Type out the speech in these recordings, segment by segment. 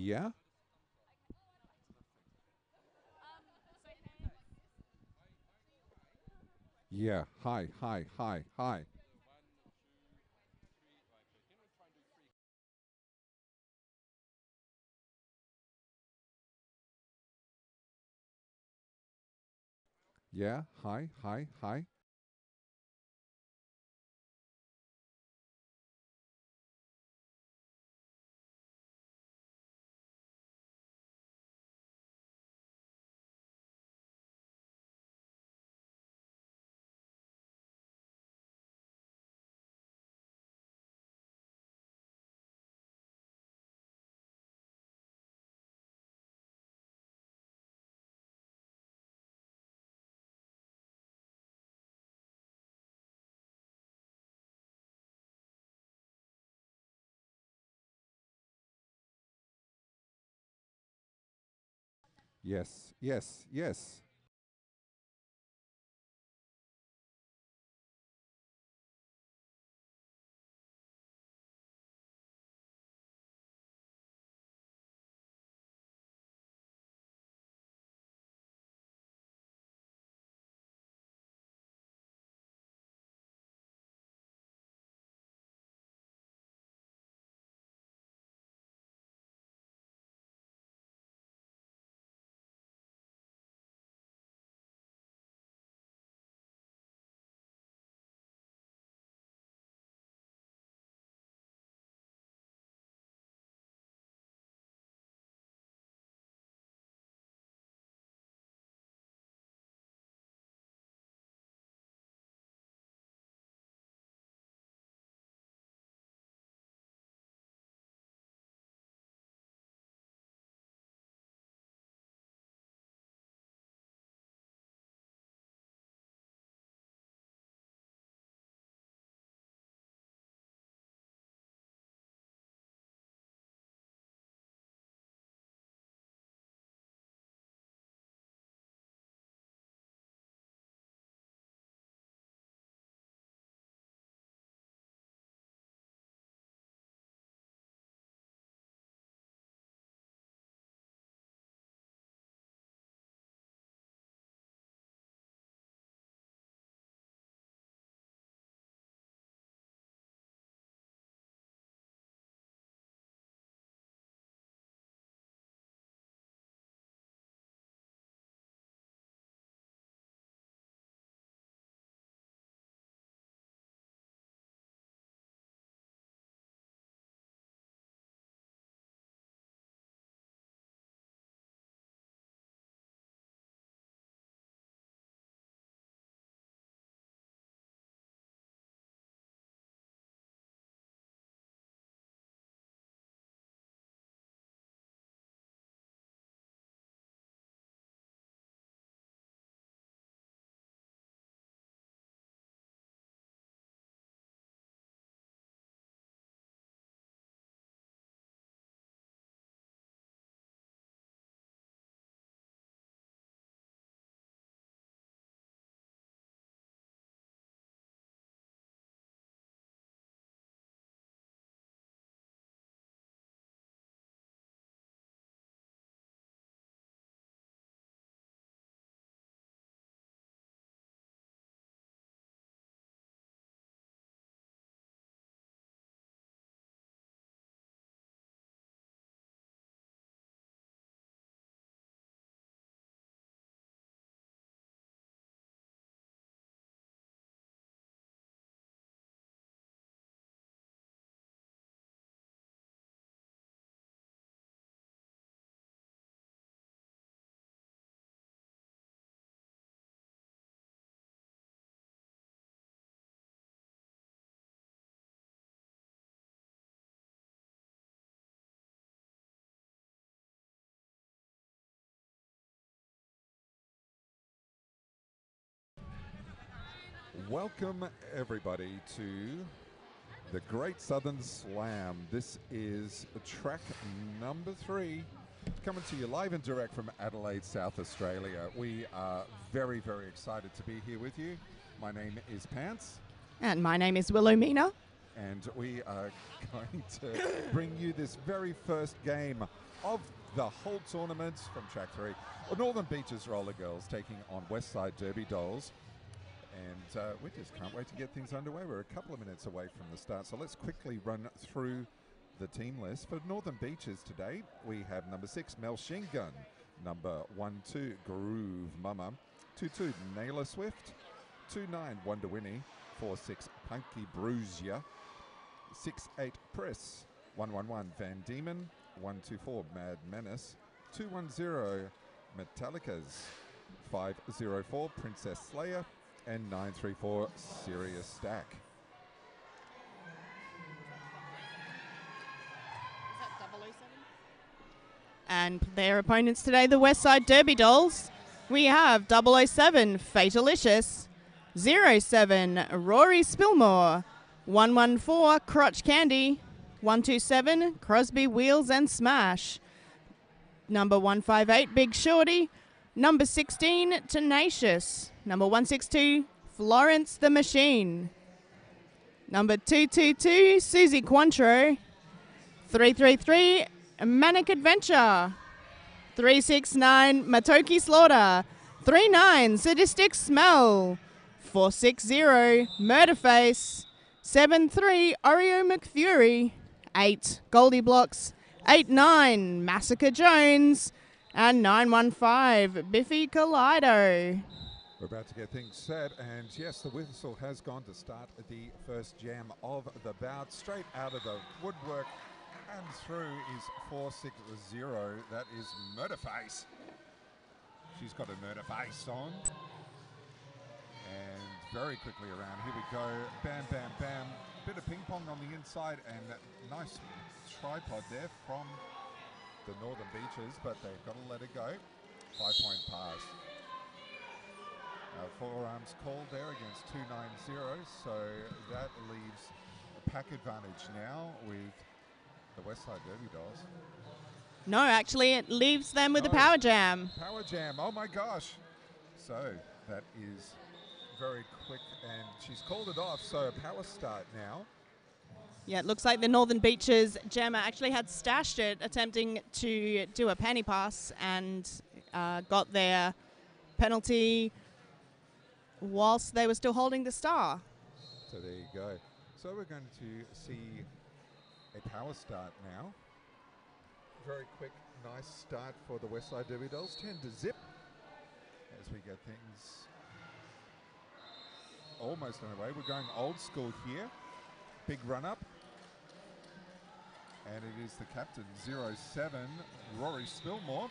Yeah. Yeah. Hi. Hi. Hi. Hi. Yeah. Hi. Hi. Hi. Yes. Yes. Yes. Welcome, everybody, to the Great Southern Slam. This is track number 3, coming to you live and direct from Adelaide, South Australia. We are very, very excited to be here with you. My name is Pants. And my name is Willow Mina. and we are going to bring you this very first game of the whole tournament from Track 3. Northern Beaches Roller Girls taking on Westside Derby Dolls. And we just can't wait to get things underway. We're a couple of minutes away from the start, so let's quickly run through the team list. For Northern Beaches today, we have number 6, Machine Gun, number 1-2, Groove Mama, 2-2, Naylor Swift, 2-9, Wonder Winnie, 4-6, Punky Bruiser, 6-8, Press, 1-1-1, Van Diemen, 1-2-4, Mad Menace, 2-1-0, Metallicas, 5-0-4, Princess Slayer, and 9-3-4, Serious Stack. Is that 007? And their opponents today, the Westside Derby Dolls. We have 007, Fatalicious, 07, Rory Spilmore, 114, Crotch Candy, 127, Crosby Wheels and Smash, number 158, Big Shorty, number 16, Tenacious, number 162, Florence the Machine, number 222, Susie Quantro, 333, Manic Adventure, 369, Matoki Slaughter, 39, Sadistic Smell, 460, Murderface, 73, Oreo McFury, 8, Goldie Blocks, 89, Massacre Jones, and 915, Biffy Kaleido. We're about to get things set, and yes, the whistle has gone to start the first jam of the bout. Straight out of the woodwork and through is 460. That is Murderface. She's got a Murderface on. And very quickly around. Here we go. Bam, bam, bam. Bit of ping pong on the inside, and nice tripod there from the Northern Beaches, but they've got to let it go. 5-point pass. Forearms called there against 290, so that leaves a pack advantage now with the Westside Derby Dolls. No, actually it leaves them with the Power Jam. Power Jam, oh my gosh. So that is very quick, and she's called it off, so a power start now. Yeah, it looks like the Northern Beaches jammer actually had stashed it, attempting to do a panty pass, and got their penalty whilst they were still holding the star. So there you go. So we're going to see a power start now. Very quick, nice start for the Westside Derby Dolls. 10 to zip as we get things almost underway. We're going old school here. Big run up. And it is the captain, 07, Rory Spilmore.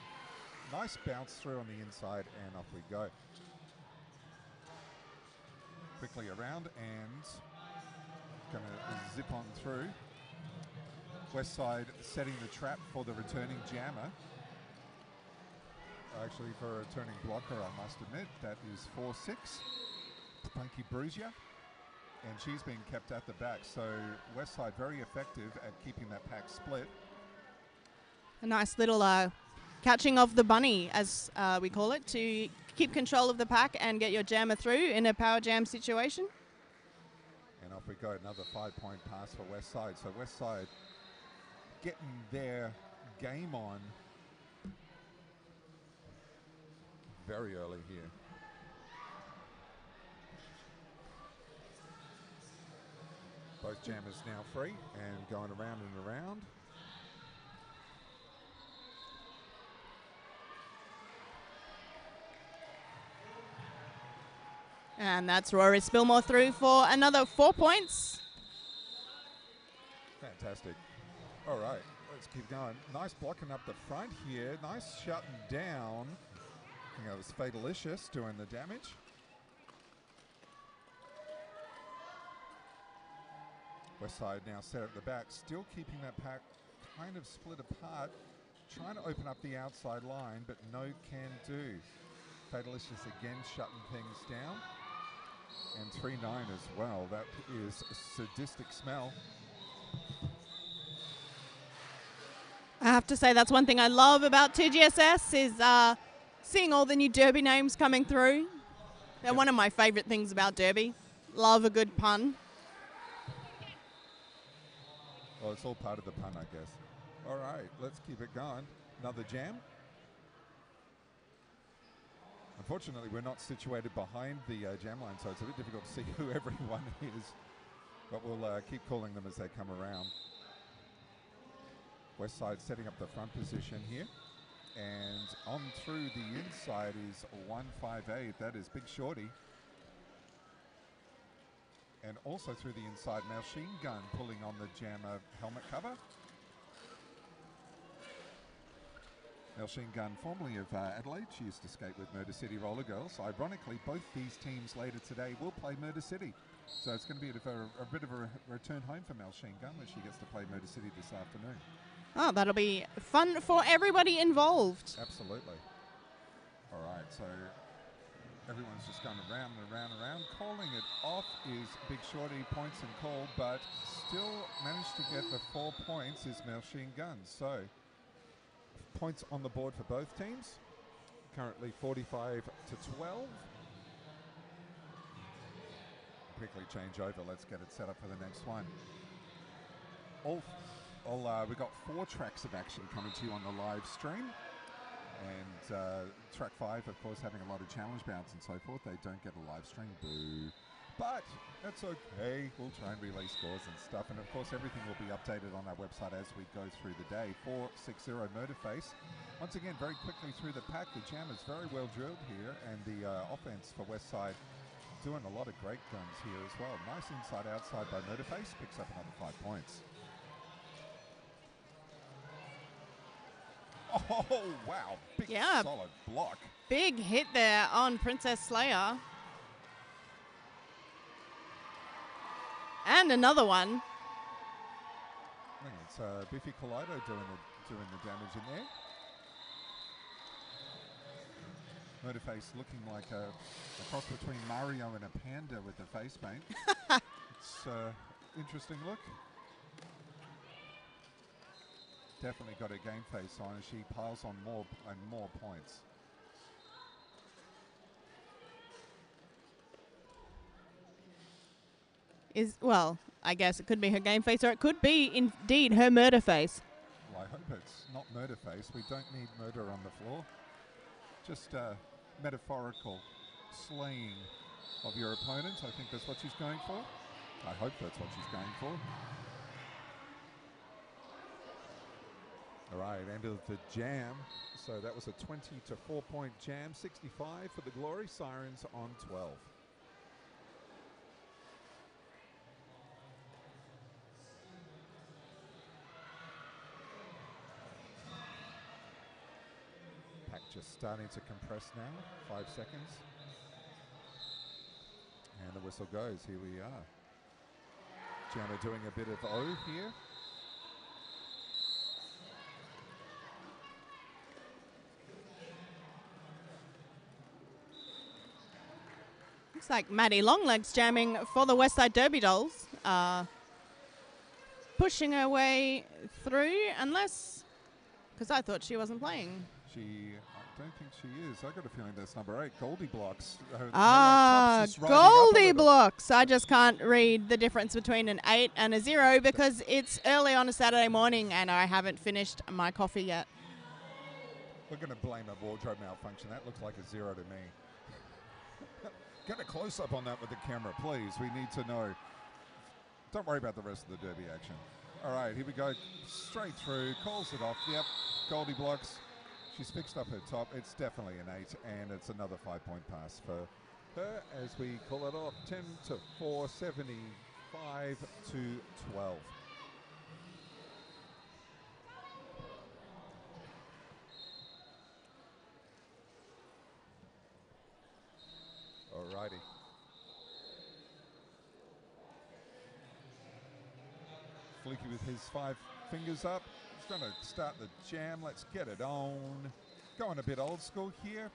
Nice bounce through on the inside, and off we go. Quickly around, and going to zip on through. Westside setting the trap for the returning jammer. Actually, for a returning blocker, I must admit. That is 4-6, Punky Bruiser. And she's being kept at the back, so Westside very effective at keeping that pack split. A nice little catching of the bunny, as we call it, to keep control of the pack and get your jammer through in a power jam situation. And off we go, another 5-point pass for Westside. So Westside getting their game on very early here. Both jammers now free and going around and around. And that's Rory Spilmore through for another 4 points. Fantastic. All right, let's keep going. Nice blocking up the front here. Nice shutting down. I think that was Fatalicious doing the damage. Westside now set at the back, still keeping that pack kind of split apart, trying to open up the outside line, but no can do. Fatalicious again shutting things down. And 3-9 as well. That is Sadistic Smell. I have to say that's one thing I love about TGSS is seeing all the new Derby names coming through. They're one of my favourite things about Derby. Love a good pun. Well, it's all part of the pun, I guess. All right, let's keep it going. Another jam. Unfortunately, we're not situated behind the jam line, so it's a bit difficult to see who everyone is. But we'll keep calling them as they come around. Westside setting up the front position here. And on through the inside is 158. That is Big Shorty. And also through the inside, Machine Gun pulling on the jammer helmet cover. Machine Gun, formerly of Adelaide, she used to skate with Murder City Roller Girls. Ironically, both these teams later today will play Murder City. So it's going to be a bit of a return home for Machine Gun when she gets to play Murder City this afternoon. Oh, that'll be fun for everybody involved. Absolutely. All right, so everyone's just going around and around and around. Calling it off is Big Shorty, points and call, but still managed to get the 4 points is Machine Gun. So points on the board for both teams. Currently 45 to 12. Quickly change over. Let's get it set up for the next one. We've got 4 tracks of action coming to you on the live stream. And track 5, of course, having a lot of challenge bounce and so forth. They don't get a live stream. Boo. But that's okay. We'll try and relay scores and stuff. And, of course, everything will be updated on our website as we go through the day. 460 Motorface. Once again, very quickly through the pack. The jam is very well drilled here. And the offense for Westside doing a lot of great guns here as well. Nice inside-outside by Motorface. Picks up another 5 points. Oh, wow. Big, solid block. Big hit there on Princess Slayer. And another one. I think it's Biffy Kaleido doing the damage in there. Motorface looking like a cross between Mario and a panda with the face paint. It's interesting look. Definitely got her game face on as she piles on more and more points. Well, I guess it could be her game face, or it could be indeed her murder face. Well, I hope it's not murder face. We don't need murder on the floor. Just metaphorical slaying of your opponents. I think that's what she's going for. I hope that's what she's going for. All right, end of the jam. So that was a 20 to 4 point jam. 65 for the Glory Sirens on 12. Pack just starting to compress now. 5 seconds. And the whistle goes. Here we are. Jammer doing a bit of O here. Looks like Maddie Longlegs jamming for the Westside Derby Dolls. Pushing her way through, unless, because I thought she wasn't playing. I don't think she is. I got a feeling that's number 8, Goldie Blocks. Goldie Blocks. I just can't read the difference between an 8 and a 0 because it's early on a Saturday morning and I haven't finished my coffee yet. We're going to blame a wardrobe malfunction. That looks like a 0 to me. Get a close-up on that with the camera, please. We need to know. Don't worry about the rest of the derby action. All right, here we go. Straight through. Calls it off. Yep, Goldie Blocks. She's fixed up her top. It's definitely an 8, and it's another 5 point pass for her as we call it off. 10 to 4, 75 to 12. Alrighty. Fleeky with his 5 fingers up. He's going to start the jam. Let's get it on. Going a bit old school here.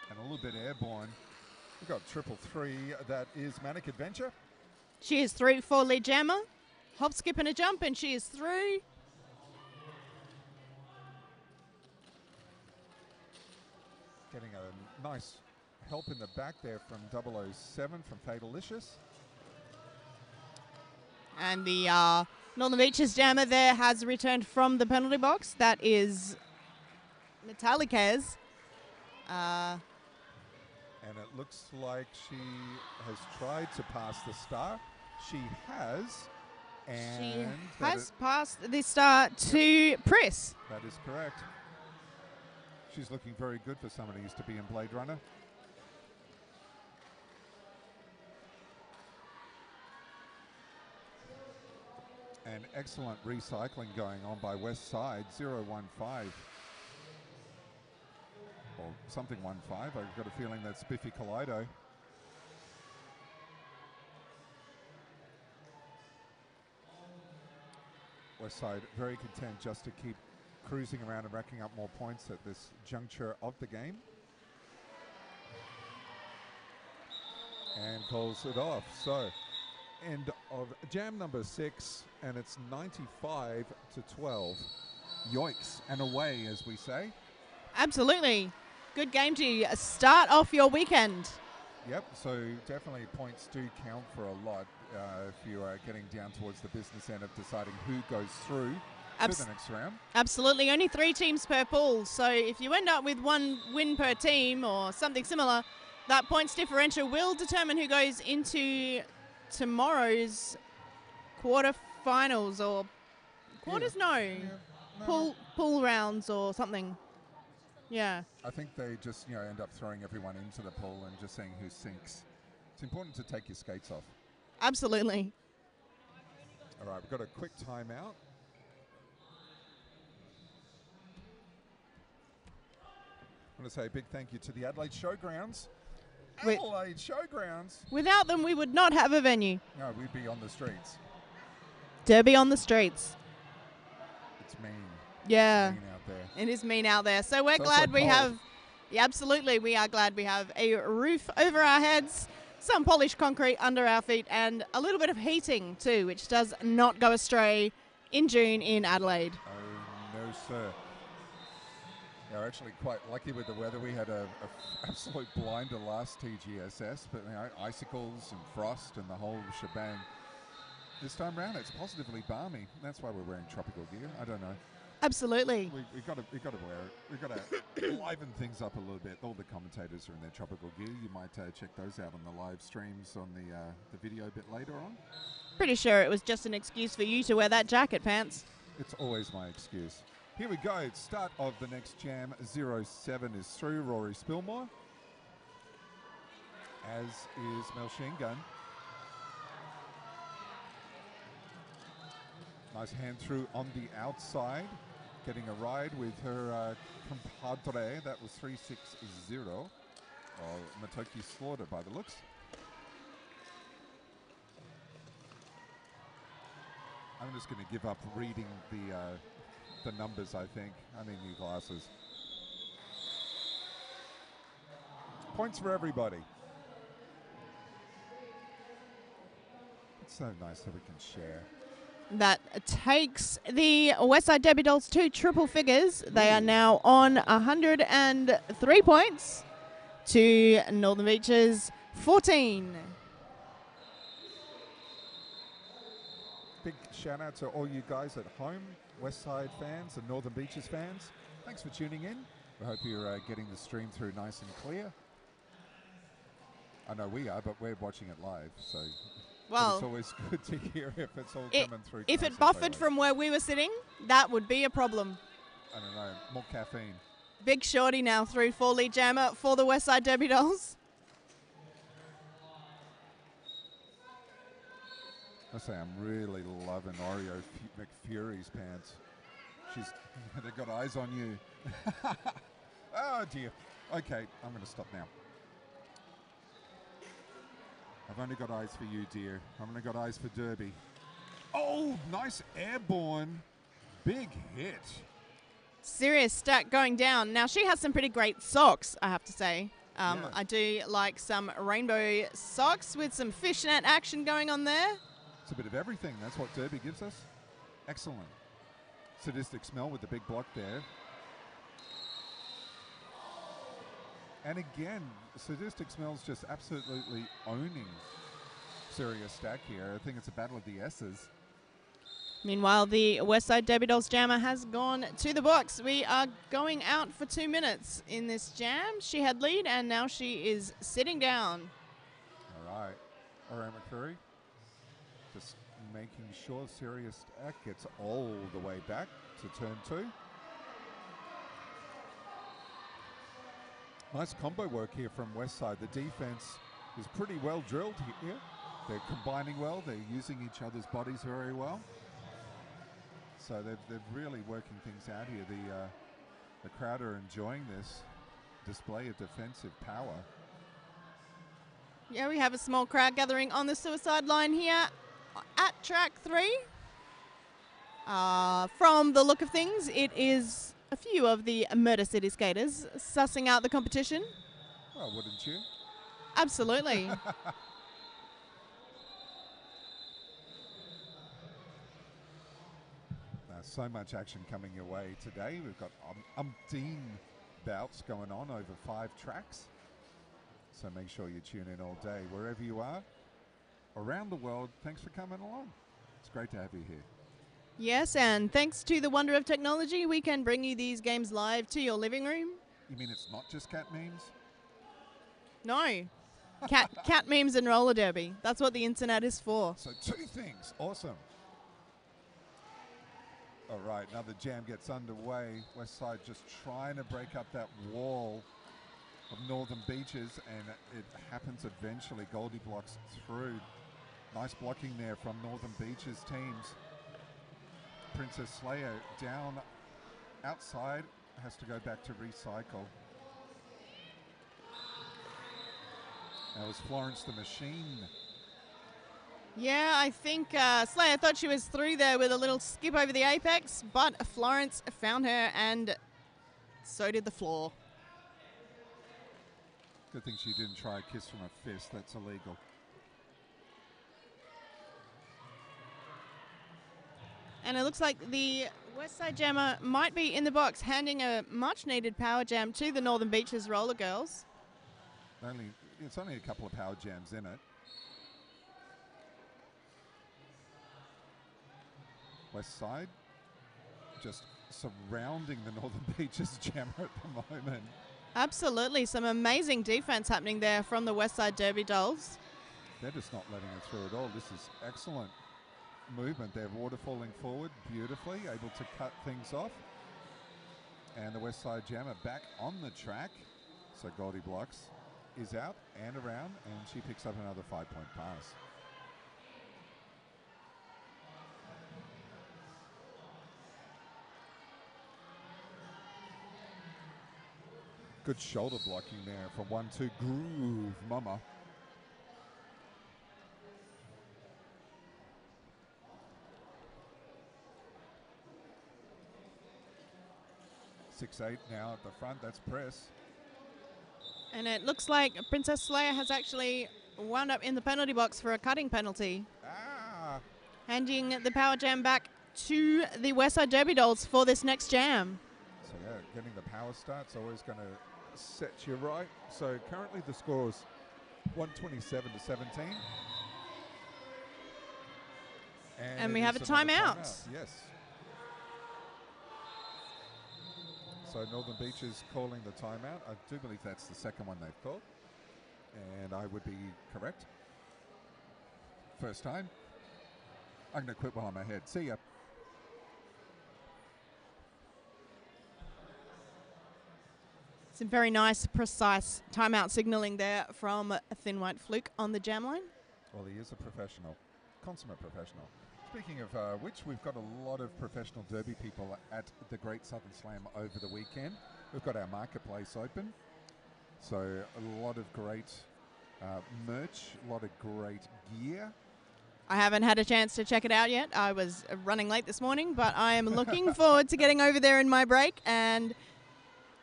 And a little bit airborne. We've got 333. That is Manic Adventure. She is through for lead jammer. Hop, skip, and a jump, and she is through. Getting a nice help in the back there from 007 from Fatalicious. And the Northern Beaches jammer there has returned from the penalty box. That is Metallica's. And it looks like she has tried to pass the star. She has. And She has passed the star to Priss. that is correct. She's looking very good for someone who used to be in Blade Runner. And excellent recycling going on by West Side, 0-1-5. Or something 1-5. I've got a feeling that's Biffy Kaleido. West Side very content just to keep cruising around and racking up more points at this juncture of the game. And calls it off. So, end of jam number 6, and it's 95-12. Yoicks, and away, as we say. Absolutely. Good game to start off your weekend. Yep, so definitely points do count for a lot if you are getting down towards the business end of deciding who goes through to the next round. Absolutely. Only 3 teams per pool. So if you end up with 1 win per team or something similar, that points differential will determine who goes into tomorrow's quarterfinals or quarters. Pool rounds or something. Yeah. I think they just end up throwing everyone into the pool and just seeing who sinks. It's important to take your skates off. Absolutely. All right, we've got a quick timeout. I want to say a big thank you to the Adelaide Showgrounds. Adelaide Showgrounds. Without them, we would not have a venue. No, we'd be on the streets. Derby on the streets. It's mean. Yeah. It's mean out there. It is mean out there. So we're glad we have, absolutely, we are glad we have a roof over our heads, some polished concrete under our feet, and a little bit of heating too, which does not go astray in June in Adelaide. Oh, no, sir. Yeah, we're actually quite lucky with the weather. We had a absolute blinder last TGSS, but icicles and frost and the whole shebang. This time round, it's positively balmy. That's why we're wearing tropical gear. I don't know. Absolutely. We've got to wear it. We've got to liven things up a little bit. All the commentators are in their tropical gear. You might check those out on the live streams on the video a bit later on. Pretty sure it was just an excuse for you to wear that jacket, Pants. It's always my excuse. Here we go. Start of the next jam. 07 is through. Rory Spilmore, as is Mel Shingun. Nice hand through on the outside. Getting a ride with her compadre. That was 3-6-0. Matoki Slaughter by the looks. I'm just going to give up reading the numbers, I think. I need new glasses. Points for everybody. It's so nice that we can share. That takes the Westside Derby Dolls to triple figures. They are now on 103 points to Northern Beaches 14. Big shout out to all you guys at home, Westside fans and Northern Beaches fans. Thanks for tuning in. We hope you're getting the stream through nice and clear. I know we are, but we're watching it live, so... Well, it's always good to hear if it's all coming through. If it buffered from where we were sitting, that would be a problem. I don't know. More caffeine. Big shorty now through 4-lead jammer for the Westside Derby Dolls. I say I'm really loving Oreo McFury's pants. They've got eyes on you. Oh dear. Okay, I'm going to stop now. I've only got eyes for you, dear. I've only got eyes for Derby. Oh, nice airborne. Big hit. Serious stack going down. Now, she has some pretty great socks, I have to say. Yeah. I do like some rainbow socks with some fishnet action going on there. It's a bit of everything. That's what Derby gives us. Excellent. Sadistic Smell with the big block there. And again, Sadistic Smell's just absolutely owning Serious Stack here. I think it's a battle of the S's. Meanwhile, the Westside Derby Dolls jammer has gone to the box. We are going out for 2 minutes in this jam. She had lead, and now she is sitting down. All right. Around McCurry. Just making sure Serious Stack gets all the way back to turn 2. Nice combo work here from Westside. The defense is pretty well drilled here. They're combining well. They're using each other's bodies very well. So they're really working things out here. The crowd are enjoying this display of defensive power. Yeah, we have a small crowd gathering on the suicide line here at track 3. From the look of things, it is a few of the Murder City skaters sussing out the competition. Well, wouldn't you? Absolutely. So much action coming your way today. We've got umpteen bouts going on over 5 tracks. So make sure you tune in all day, wherever you are, around the world. Thanks for coming along. It's great to have you here. Yes, and thanks to the wonder of technology, we can bring you these games live to your living room. You mean it's not just cat memes? No. Cat memes and roller derby. That's what the internet is for. So 2 things. Awesome. All right, another jam gets underway. Westside just trying to break up that wall of Northern Beaches, and it happens eventually. Goldie blocks through. Nice blocking there from Northern Beaches teams. Princess Slayer down outside, has to go back to recycle. That was Florence the Machine. Yeah, I think Slayer thought she was through there with a little skip over the apex, but Florence found her, and so did the floor. Good thing she didn't try a kiss from a fist. That's illegal. And it looks like the Westside jammer might be in the box, handing a much-needed power jam to the Northern Beaches Roller Girls. It's only a couple of power jams in it. Westside just surrounding the Northern Beaches jammer at the moment. Absolutely, some amazing defense happening there from the Westside Derby Dolls. They're just not letting it through at all. This is excellent movement. They're waterfalling forward beautifully, able to cut things off. And the Westside jammer back on the track. So Goldie blocks is out and around, and she picks up another 5-point pass. Good shoulder blocking there from 1-2 Groove Mama. (6-8) now at the front. That's press. And it looks like Princess Slayer has actually wound up in the penalty box for a cutting penalty. Handing the power jam back to the Westside Derby Dolls for this next jam. So yeah, getting the power start's always going to set you right. So currently the score is 127-17. And we have a timeout. Yes. So Northern Beaches calling the timeout. I do believe that's the second one they've called. And I would be correct. First time. I'm going to quit while I'm ahead. See ya. Some very nice, precise timeout signaling there from Thin White Fluke on the jam line. Well, he is a professional, consummate professional. Speaking of which, we've got a lot of professional derby people at the Great Southern Slam over the weekend. We've got our marketplace open. So a lot of great merch, a lot of great gear. I haven't had a chance to check it out yet. I was running late this morning, but I am looking forward to getting over there in my break and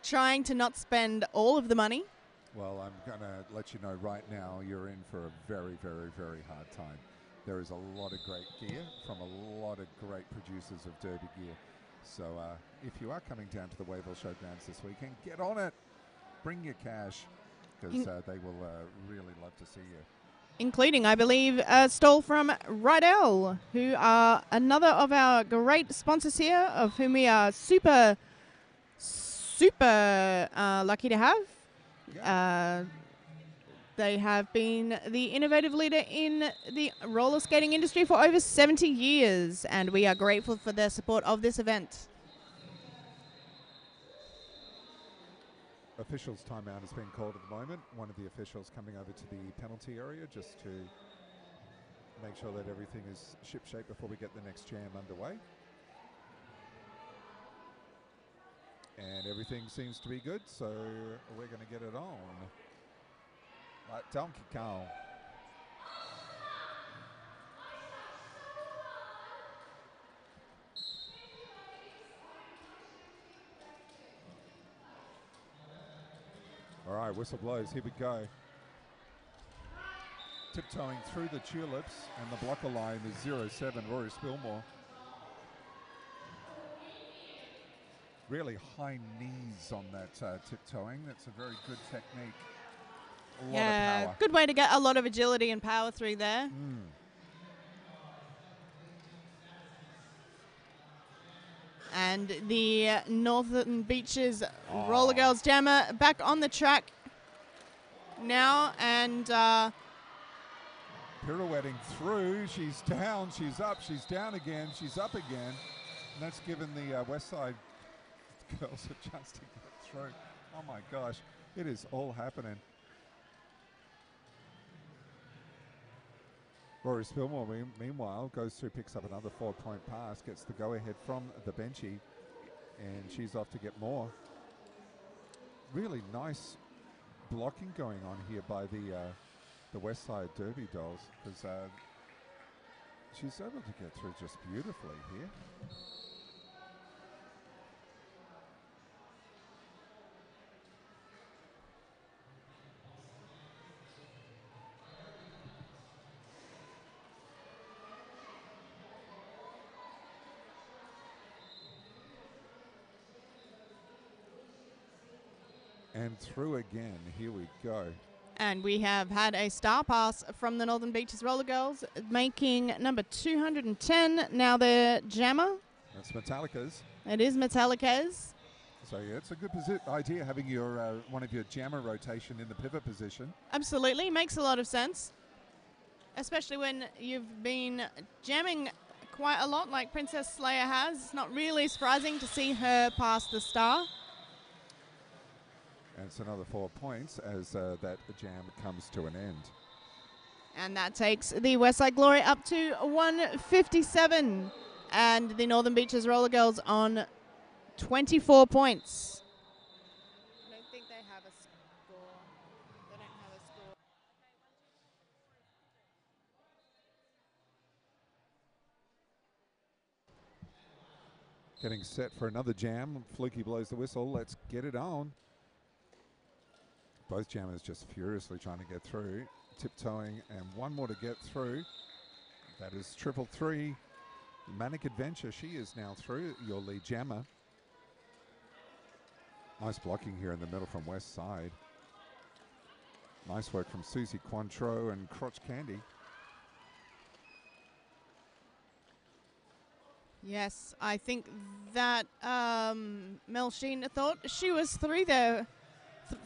trying to not spend all of the money. Well, I'm going to let you know right now you're in for a very, very, very hard time. There is a lot of great gear from a lot of great producers of derby gear. So if you are coming down to the Wayville Showgrounds this weekend, get on it. Bring your cash, because they will really love to see you. including, I believe, a stall from Rydell, who are another of our great sponsors here, of whom we are super lucky to have. They have been the innovative leader in the roller skating industry for over 70 years, and we are grateful for their support of this event. Officials timeout has been called at the moment. One of the officials coming over to the penalty area just to make sure that everything is shipshape before we get the next jam underway. And everything seems to be good, so we're going to get it on. Like Donkey Kong. All right, whistle blows. Here we go. Tiptoeing through the tulips, and the blocker line is 0-7, Rory Spilmore. Really high knees on that tiptoeing. That's a very good technique. A lot of power. Good way to get a lot of agility and power through there. And the Northern Beaches Roller Girls Jammer back on the track now, and pirouetting through. She's down, she's up, she's down again, she's up again. And that's given the West Side girls a chance to get through. Oh my gosh, it is all happening. Rory Spilmore, meanwhile, goes through, picks up another 4-point pass, gets the go-ahead from the benchy, and she's off to get more. Really nice blocking going on here by the West Side Derby dolls, because she's able to get through just beautifully here. And through again, here we go. And we have had a star pass from the Northern Beaches Roller Girls, making number 210 now their jammer. That's Metallica's. It is Metallica's. So yeah, it's a good idea having your one of your jammer rotation in the pivot position. Absolutely, makes a lot of sense. Especially when you've been jamming quite a lot like Princess Slayer has. It's not really surprising to see her pass the star. And it's another 4 points as that jam comes to an end. And that takes the Westside Glory up to 157. And the Northern Beaches Roller Girls on 24 points. I don't think they have a score. They don't have a score. Getting set for another jam. Fluky blows the whistle. Let's get it on. Both jammers just furiously trying to get through. Tiptoeing and one more to get through. That is 333. Manic Adventure, she is now through, your lead jammer. Nice blocking here in the middle from West Side. Nice work from Susie Cointreau and Crotch Candy. Yes, I think that Mel Sheen thought she was through there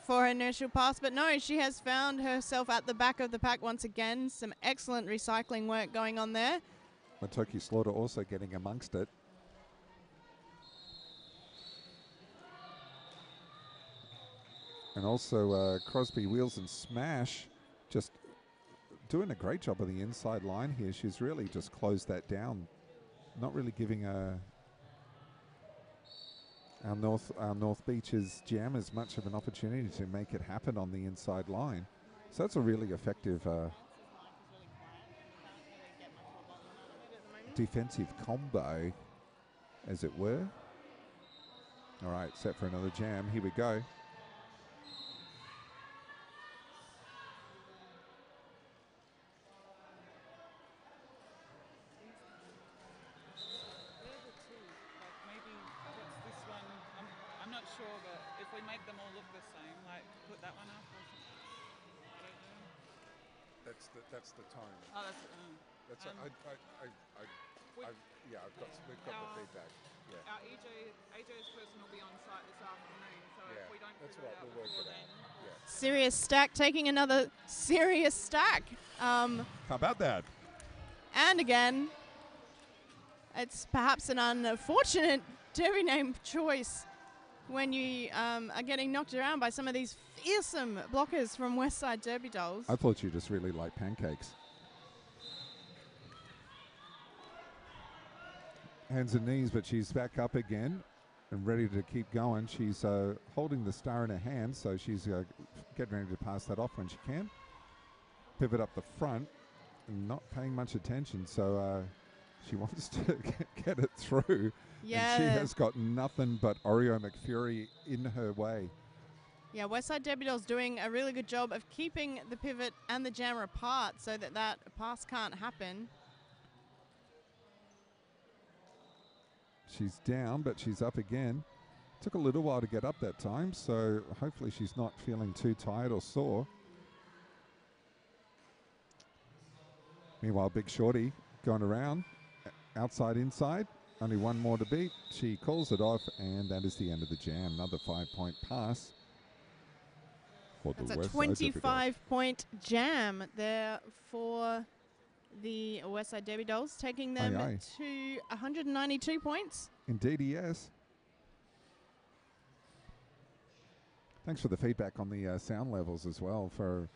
for her initial pass, but no, she has found herself at the back of the pack once again. Some excellent recycling work going on there. Matoki Slaughter also getting amongst it. And also Crosby Wheels and Smash just doing a great job on the inside line here. She's really just closed that down. Not really giving our North Beaches jammers much of an opportunity to make it happen on the inside line. So that's a really effective defensive combo, as it were. All right, set for another jam. Here we go. That's the tone. Oh, that's. That's yeah. We've got the feedback. Yeah. Our AJ's person will be on site this afternoon, so Yeah, if we don't that's figure right. it out We'll work before it then. out. Yeah. Serious stack taking another serious stack. How about that? And again, it's perhaps an unfortunate derby name choice when you are getting knocked around by some of these fearsome blockers from Westside Derby Dolls. I thought you just really like pancakes. Hands and knees, but she's back up again and ready to keep going. She's holding the star in her hand, so she's getting ready to pass that off when she can. Pivot up the front, and not paying much attention, so she wants to get it through. Yeah. And she has got nothing but Oreo McFury in her way. Yeah, Westside Derby Dolls doing a really good job of keeping the pivot and the jammer apart so that that pass can't happen. She's down, but she's up again. Took a little while to get up that time, so hopefully she's not feeling too tired or sore. Meanwhile, Big Shorty going around, outside, inside. Only one more to beat. She calls it off, and that is the end of the jam. Another 5-point pass. That's a 25-point jam there for the Westside Derby Dolls, taking them to 192 points. Indeed, yes. Thanks for the feedback on the sound levels as well for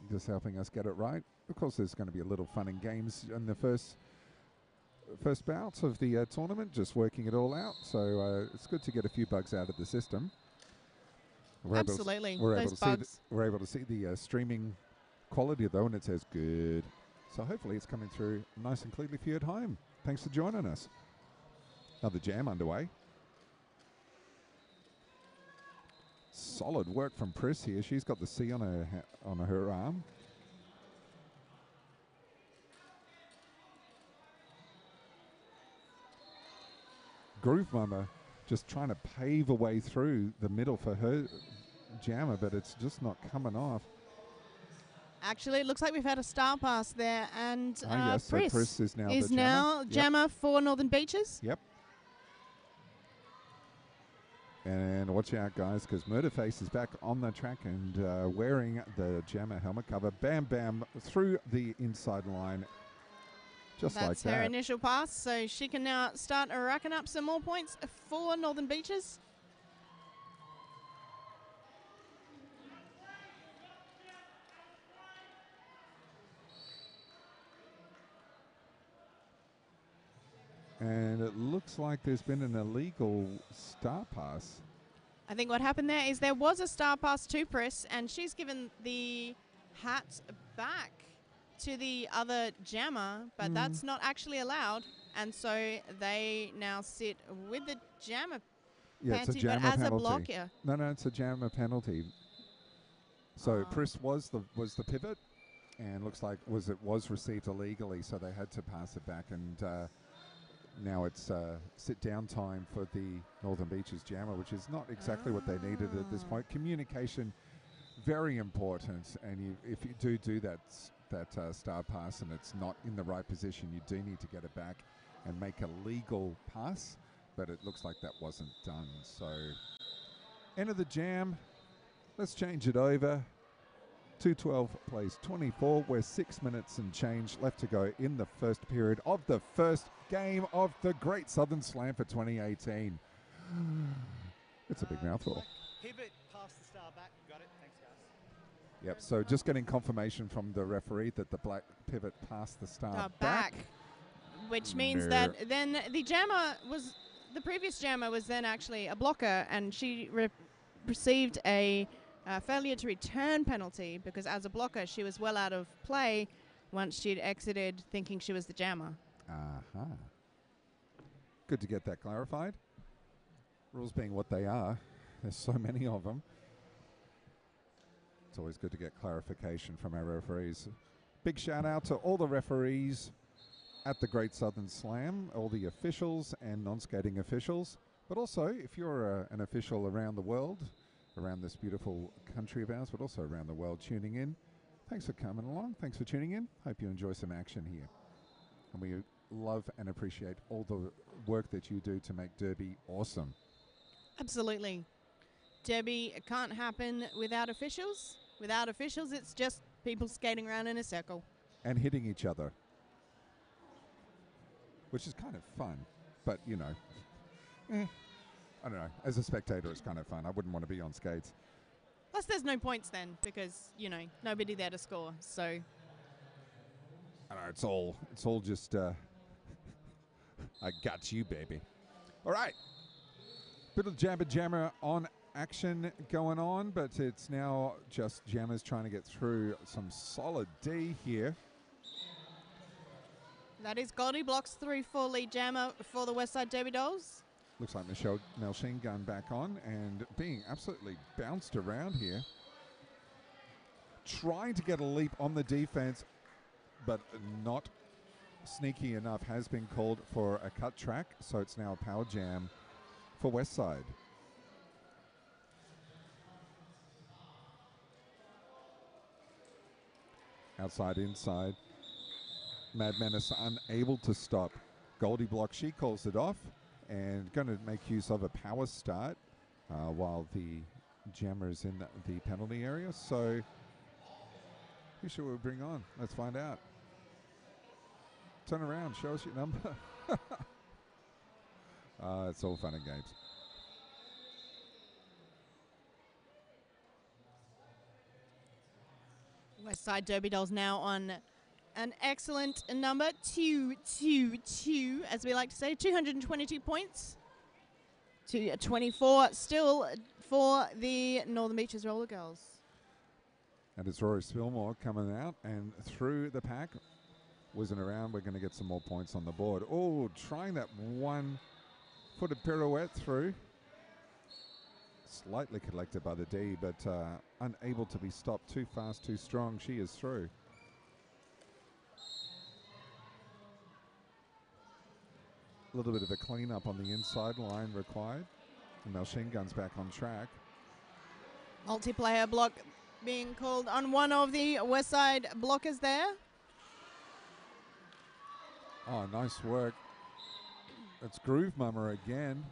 just helping us get it right. Of course, there's going to be a little fun and games in the first bouts of the tournament, just working it all out. So it's good to get a few bugs out of the system. Absolutely, we're able to see the streaming quality though, and it says good. So hopefully it's coming through nice and clearly for you at home. Thanks for joining us. Another jam underway. Solid work from Pris here. She's got the C on her arm. Groove Mama just trying to pave a way through the middle for her jammer, but it's just not coming off. Actually, it looks like we've had a star pass there, and yes, Pris, so Pris is now the jammer. Jammer for Northern Beaches. Yep. And watch out, guys, because Murderface is back on the track and wearing the jammer helmet cover. Bam Bam through the inside line. Just like that. That's her initial pass, so she can now start racking up some more points for Northern Beaches. And it looks like there's been an illegal star pass. I think what happened there is there was a star pass to Pris, and she's given the hat back to the other jammer, but that's not actually allowed, and so they now sit with the jammer penalty, but as a blocker. No, it's a jammer penalty. So Pris was the pivot, and looks like it was received illegally, so they had to pass it back, and now it's sit down time for the Northern Beaches jammer, which is not exactly what they needed at this point. Communication, very important, and if you do that star pass and it's not in the right position, you do need to get it back and make a legal pass, but it looks like that wasn't done. So end of the jam. Let's change it over. 2:12 plays 24. We're 6 minutes and change left to go in the first period of the first game of the Great Southern Slam for 2018. It's a big mouthful. Pivot past the star back. Got it. Thanks, guys. Yep, so just getting confirmation from the referee that the black pivot passed the star back. Which means that then the previous jammer was then actually a blocker, and she received a failure to return penalty because as a blocker she was well out of play once she'd exited thinking she was the jammer. Good to get that clarified. Rules being what they are, there's so many of them. It's always good to get clarification from our referees. Big shout out to all the referees at the Great Southern Slam, all the officials and non-skating officials, but also if you're an official around the world, around this beautiful country of ours, but also around the world tuning in, Thanks for coming along. Thanks for tuning in. Hope you enjoy some action here. And we love and appreciate all the work that you do to make Derby awesome. Absolutely. Derby can't happen without officials. Without officials, it's just people skating around in a circle. And hitting each other. Which is kind of fun. But, you know, I don't know. As a spectator, it's kind of fun. I wouldn't want to be on skates. Plus, there's no points then because, you know, nobody there to score. So I don't know. It's all just, I got you, baby. All right. Bit of jabber jammer on action going on, but it's now just jammers trying to get through some solid D here. that is Goldie blocks through for lead jammer for the Westside Derby Dolls. Looks like Machine Gun back on and being absolutely bounced around here. Trying to get a leap on the defense, but not sneaky enough. Has been called for a cut track, so it's now a power jam for Westside. Outside, inside. Mad Menace unable to stop Goldie Block. She calls it off and going to make use of a power start while the jammer is in the penalty area. So who should we bring on? Let's find out. Turn around. Show us your number. It's all fun and games. Westside Derby Dolls now on an excellent number, 222, as we like to say, 222 points to 24 still for the Northern Beaches Roller Girls. And it's Rory Spilmore coming out and through the pack, whizzing around. We're going to get some more points on the board. Oh, trying that one-footed pirouette through. Slightly collected by the D, but unable to be stopped. Too fast, too strong. She is through. A little bit of a clean-up on the inside line required. And Machine Gun's back on track. Multiplayer block being called on one of the Westside blockers there. Oh, nice work. It's Groove Mama again.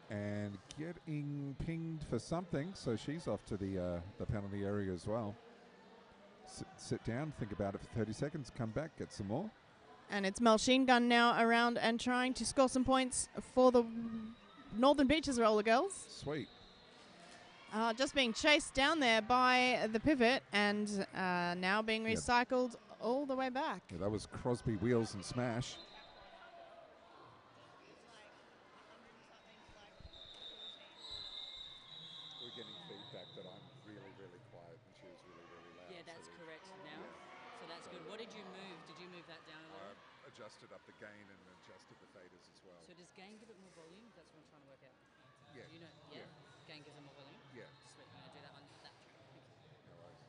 And getting pinged for something, so she's off to the penalty area as well. Sit down, think about it for 30 seconds, come back, get some more. And it's Machine Gun now around and trying to score some points for the Northern Beaches Roller Girls. Sweet. Just being chased down there by the pivot and now being recycled all the way back. Yeah, that was Crosby Wheels and Smash. We're getting feedback that I'm really, really quiet and she was really, really loud. Yeah, that's correct now. So that's good. What did you move? Did you move that down a little? Adjusted up the gain and adjusted the faders as well. So does gain give it more volume? That's what I'm trying to work out. Yeah. You know, yeah? Gain gives it more volume? Yeah. Sweet. I'm going to do that on that track. Thank you. No worries.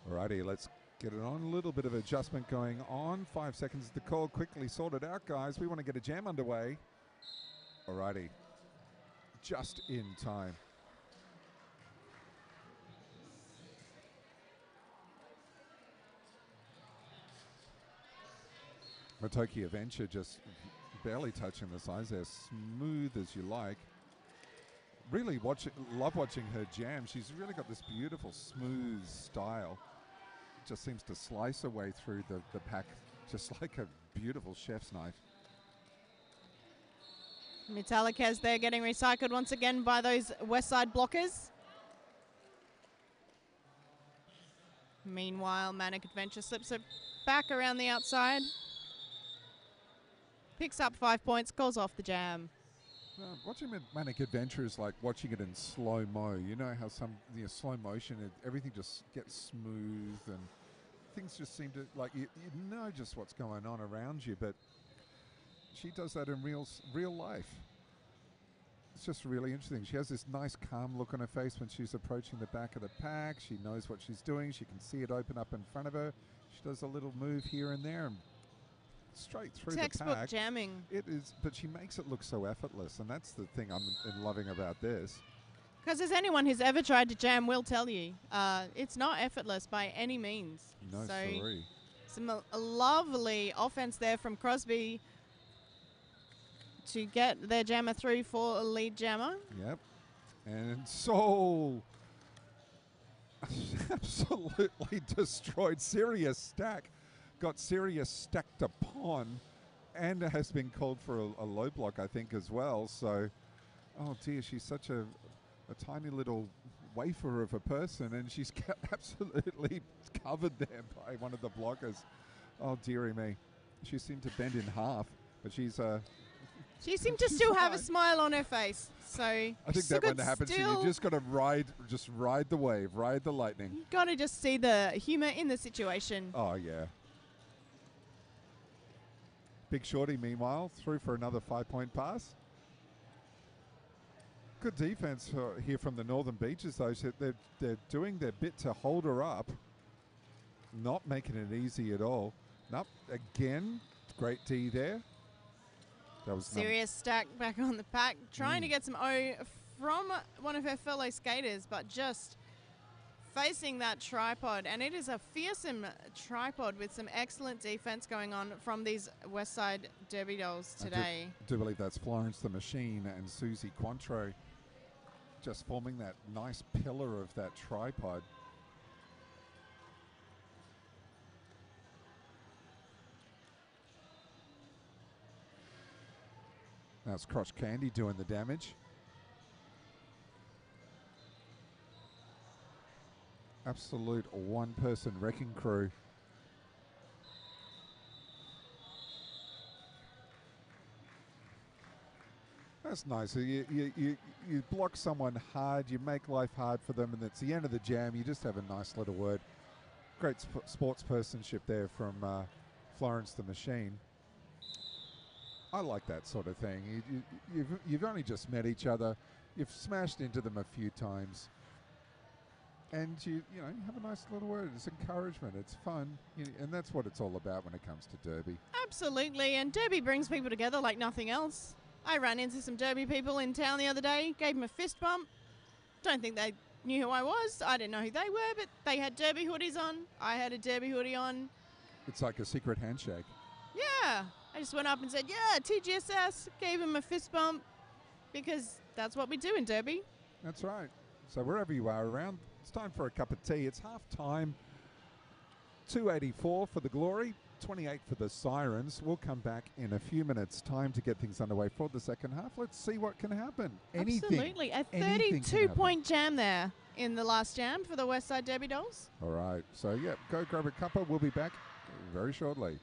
Alrighty, let's get it on. A little bit of adjustment going on. 5 seconds to call. Quickly sort it out, guys. We want to get a jam underway. Alrighty. Just in time. Motoki Adventure just barely touching the sides there. Smooth as you like. Really love watching her jam. She's really got this beautiful smooth style. Just seems to slice her way through the pack just like a beautiful chef's knife. Metallica's there getting recycled once again by those Westside blockers. Meanwhile, Manic Adventure slips it back around the outside. Picks up 5 points, goes off the jam. Watching Manic Adventure is like watching it in slow-mo. You know how some slow motion, everything just gets smooth and things just seem to, like, you know just what's going on around you, but she does that in real life. It's just really interesting. She has this nice calm look on her face when she's approaching the back of the pack. She knows what she's doing. She can see it open up in front of her. She does a little move here and there and straight through Textbook the pack. jamming. It is, but she makes it look so effortless, and that's the thing I'm loving about this, Because as anyone who's ever tried to jam will tell you, it's not effortless by any means. No, So sorry. some lovely offense there from Crosby to get their jammer through for a lead jammer. Yep. And Soul absolutely destroyed. Serious stack. Got Serious stacked upon and has been called for a low block, I think, as well. So, oh dear, she's such a tiny little wafer of a person, and she's absolutely covered there by one of the blockers. Oh dearie me. She seemed to bend in half, but she's she seemed to she's still have a fine. smile on her face. So I think that when that happens, you just got to ride the wave, ride the lightning. you got to just see the humor in the situation. Oh yeah. Big Shorty, meanwhile, through for another 5-point pass. Good defense here from the Northern Beaches, though. So they're doing their bit to hold her up, not making it easy at all. Nope, again, great D there. That was Serious stack back on the pack, trying to get some O from one of her fellow skaters, but just facing that tripod. And it is a fearsome tripod with some excellent defense going on from these Westside Derby dolls today. I do believe that's Florence the Machine and Susie Cointreau just forming that nice pillar of that tripod. That's Crotch Candy doing the damage. Absolute one-person wrecking crew. That's nice. You block someone hard, you make life hard for them, and it's the end of the jam. You just have a nice little word. Great sports personship there from Florence the Machine. I like that sort of thing. You've only just met each other. You've smashed into them a few times. And you have a nice little word. It's encouragement. It's fun. And that's what it's all about when it comes to Derby. Absolutely, and Derby brings people together like nothing else. I ran into some Derby people in town the other day, gave them a fist bump. Don't think they knew who I was. I didn't know who they were, but they had Derby hoodies on. I had a Derby hoodie on. It's like a secret handshake. Yeah, I just went up and said, yeah, TGSS, gave him a fist bump, because that's what we do in Derby. That's right. So wherever you are around, it's time for a cup of tea. It's half time. 284 for the Glory, 28 for the Sirens. We'll come back in a few minutes' time to get things underway for the second half. Let's see what can happen. Absolutely. A 32-point jam there in the last jam for the Westside Derby dolls. All right. So, yeah, go grab a cuppa. We'll be back very shortly.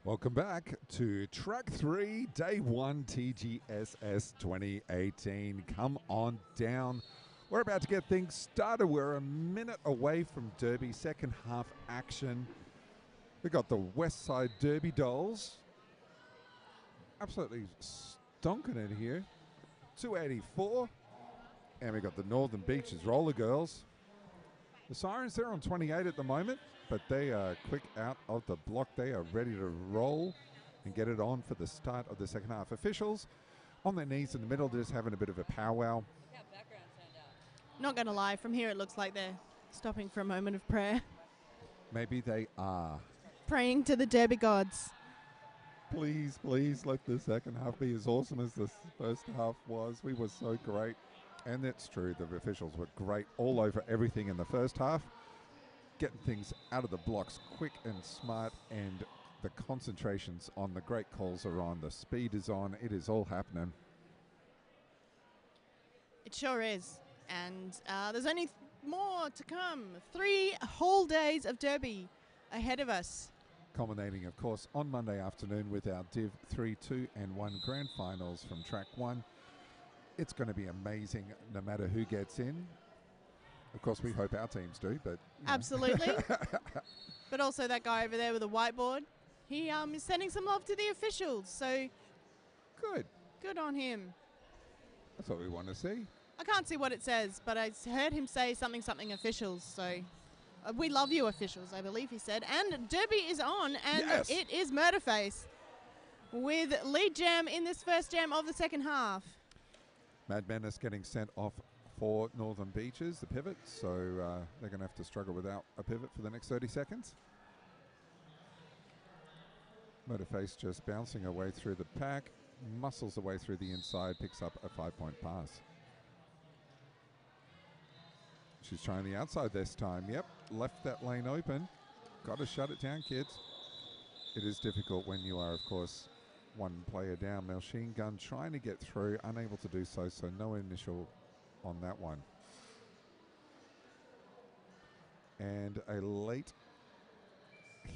Welcome back to Track 3, Day 1, TGSS 2018. Come on down. We're about to get things started. We're a minute away from Derby, second half action. We got the West Side Derby dolls. Absolutely stonking it here. 284. And we got the Northern Beaches Roller Girls. The Sirens, they're on 28 at the moment, but they are quick out of the block. They are ready to roll and get it on for the start of the second half. Officials on their knees in the middle, just having a bit of a powwow. Yeah, background turned out. Not going to lie, from here it looks like they're stopping for a moment of prayer, Maybe they are. praying to the Derby gods. Please, please let the second half be as awesome as the first half was. We were so great. And that's true. The officials were great all over everything in the first half. Getting things out of the blocks quick and smart, and the concentrations on the great calls are on. The speed is on. It is all happening. It sure is. And there's only more to come. 3 whole days of Derby ahead of us. Culminating, of course, on Monday afternoon with our Div 3, 2 and 1 grand finals from Track 1. It's going to be amazing no matter who gets in. Of course, we hope our teams do, but... Absolutely. But also that guy over there with a whiteboard, he is sending some love to the officials. So Good. good on him. That's what we want to see. I can't see what it says, but I heard him say something officials. So we love you officials, I believe he said. And Derby is on, and Yes. it is Murderface with lead jam in this first jam of the second half. Mad Menace getting sent off for Northern Beaches, the pivot, so they're going to have to struggle without a pivot for the next 30 seconds. Motorface just bouncing her way through the pack, muscles her way through the inside, picks up a 5-point pass. She's trying the outside this time. Yep, left that lane open. Got to shut it down, kids. It is difficult when you are, of course, one player down. Machine Gun trying to get through, unable to do so, so no initial on that one. And a late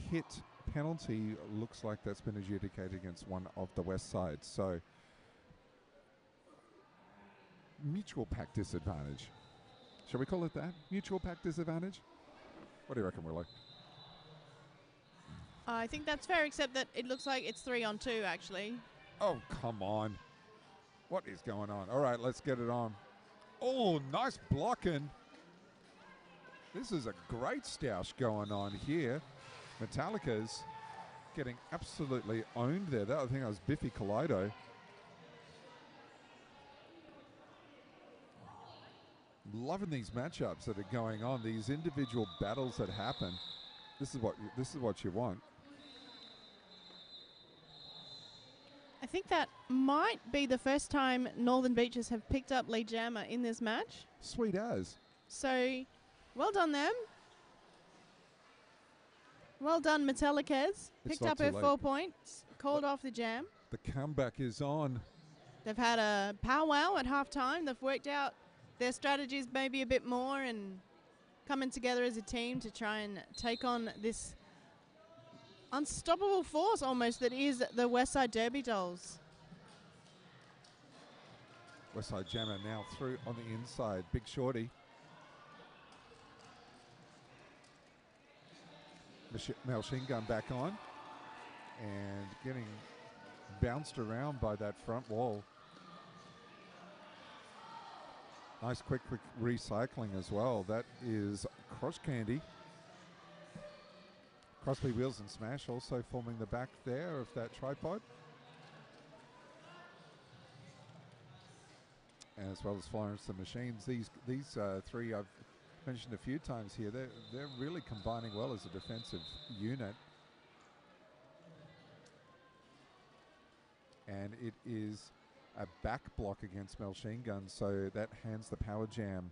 hit penalty looks like that's been adjudicated against one of the West Side. So mutual pack disadvantage. Shall we call it that? Mutual pack disadvantage? What do you reckon, Willow? I think that's fair, except that it looks like it's 3-on-2 actually. Oh, come on. What is going on? All right, let's get it on. Oh, nice blocking. This is a great stoush going on here. Metallica's getting absolutely owned there. I think that was Biffy Kaleido. Loving these matchups that are going on, these individual battles that happen. This is what you want. I think that might be the first time Northern Beaches have picked up lead jammer in this match. Sweet as. So, well done them. Well done Metallicas. Picked not up too her late. 4 points. Called off the jam. The comeback is on. They've had a powwow at halftime. They've worked out their strategies maybe a bit more and coming together as a team to try and take on this unstoppable force almost that is the Westside Derby dolls. Westside Jammer now through on the inside. Big Shorty. Machine Gun back on and getting bounced around by that front wall. Nice quick recycling as well. That is Cross Candy. Crosby Wheels and Smash also forming the back there of that tripod. As well as Florence the Machines. These three I've mentioned a few times here. They're really combining well as a defensive unit. And it is a back block against Machine Gun, so that hands the power jam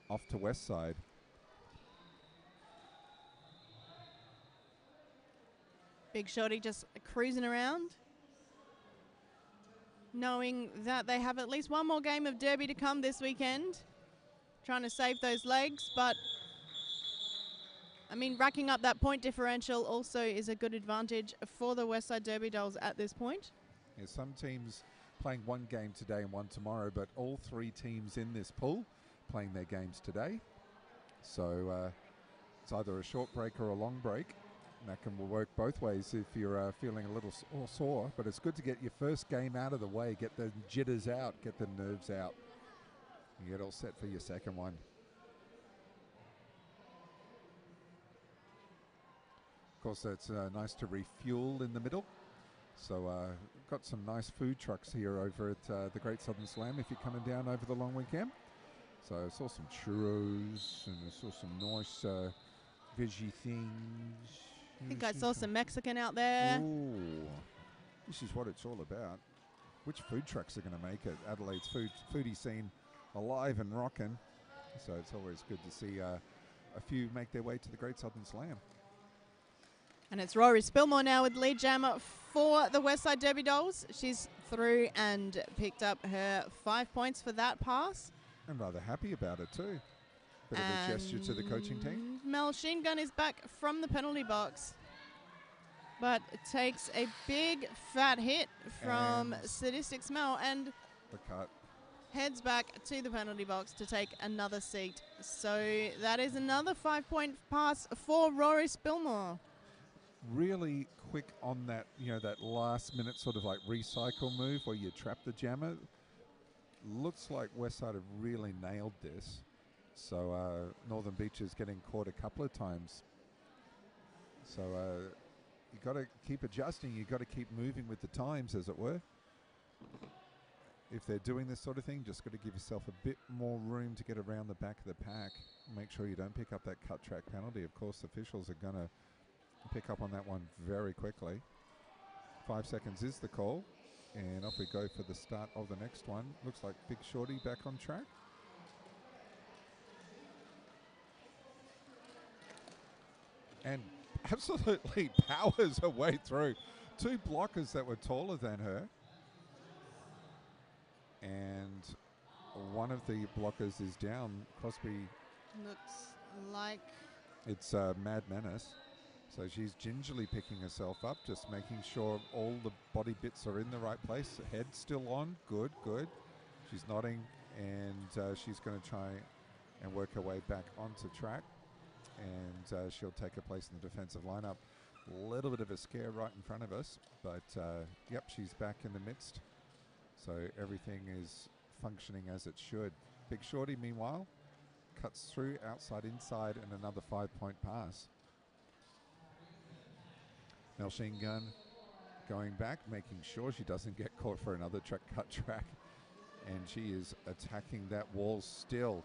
off to Westside. Big Shorty just cruising around, knowing that they have at least one more game of Derby to come this weekend. Trying to save those legs, but I mean, racking up that point differential also is a good advantage for the Westside Derby Dolls at this point. Yeah, some teams playing one game today and one tomorrow, but all three teams in this pool playing their games today. So it's either a short break or a long break. And that can work both ways if you're feeling a little sore. But it's good to get your first game out of the way, get the jitters out, get the nerves out. You get all set for your second one. Of course, it's nice to refuel in the middle. So got some nice food trucks here over at the Great Southern Slam if you're coming down over the long weekend. So I saw some churros and I saw some nice veggie things. I think I saw some Mexican out there. Ooh, this is what it's all about. Which food trucks are going to make it? Adelaide's foodie scene alive and rocking. So it's always good to see a few make their way to the Great Southern Slam. And it's Rory Spilmore now with lead jam for the Westside Derby Dolls. She's through and picked up her 5 points for that pass. I'm rather happy about it too. Bit of a gesture to the coaching team. Mel Machine Gun is back from the penalty box, but takes a big fat hit from And Statistics Mel and the cut. heads back to the penalty box to take another seat. So that is another 5 point pass for Rory Spilmore. Really quick on that, that last minute sort of like recycle move where you trap the jammer. Looks like Westside have really nailed this. So Northern Beach is getting caught a couple of times. So you got to keep adjusting. You got to keep moving with the times, as it were. If they're doing this sort of thing, just got to give yourself a bit more room to get around the back of the pack. Make sure you don't pick up that cut track penalty. Of course, officials are going to pick up on that one very quickly. 5 seconds is the call. And off we go for the start of the next one. Looks like Big Shorty back on track. And absolutely powers her way through. Two blockers that were taller than her. And one of the blockers is down. Crosby. Looks like It's Mad Menace. So she's gingerly picking herself up, just making sure all the body bits are in the right place. Head still on. Good, good. She's nodding, and she's going to try and work her way back onto track. And she'll take her place in the defensive lineup. A little bit of a scare right in front of us, but yep, she's back in the midst. So everything is functioning as it should. Big Shorty, meanwhile, cuts through outside, inside, and another 5 point pass. Machine Gun going back, making sure she doesn't get caught for another cut track. And she is attacking that wall still.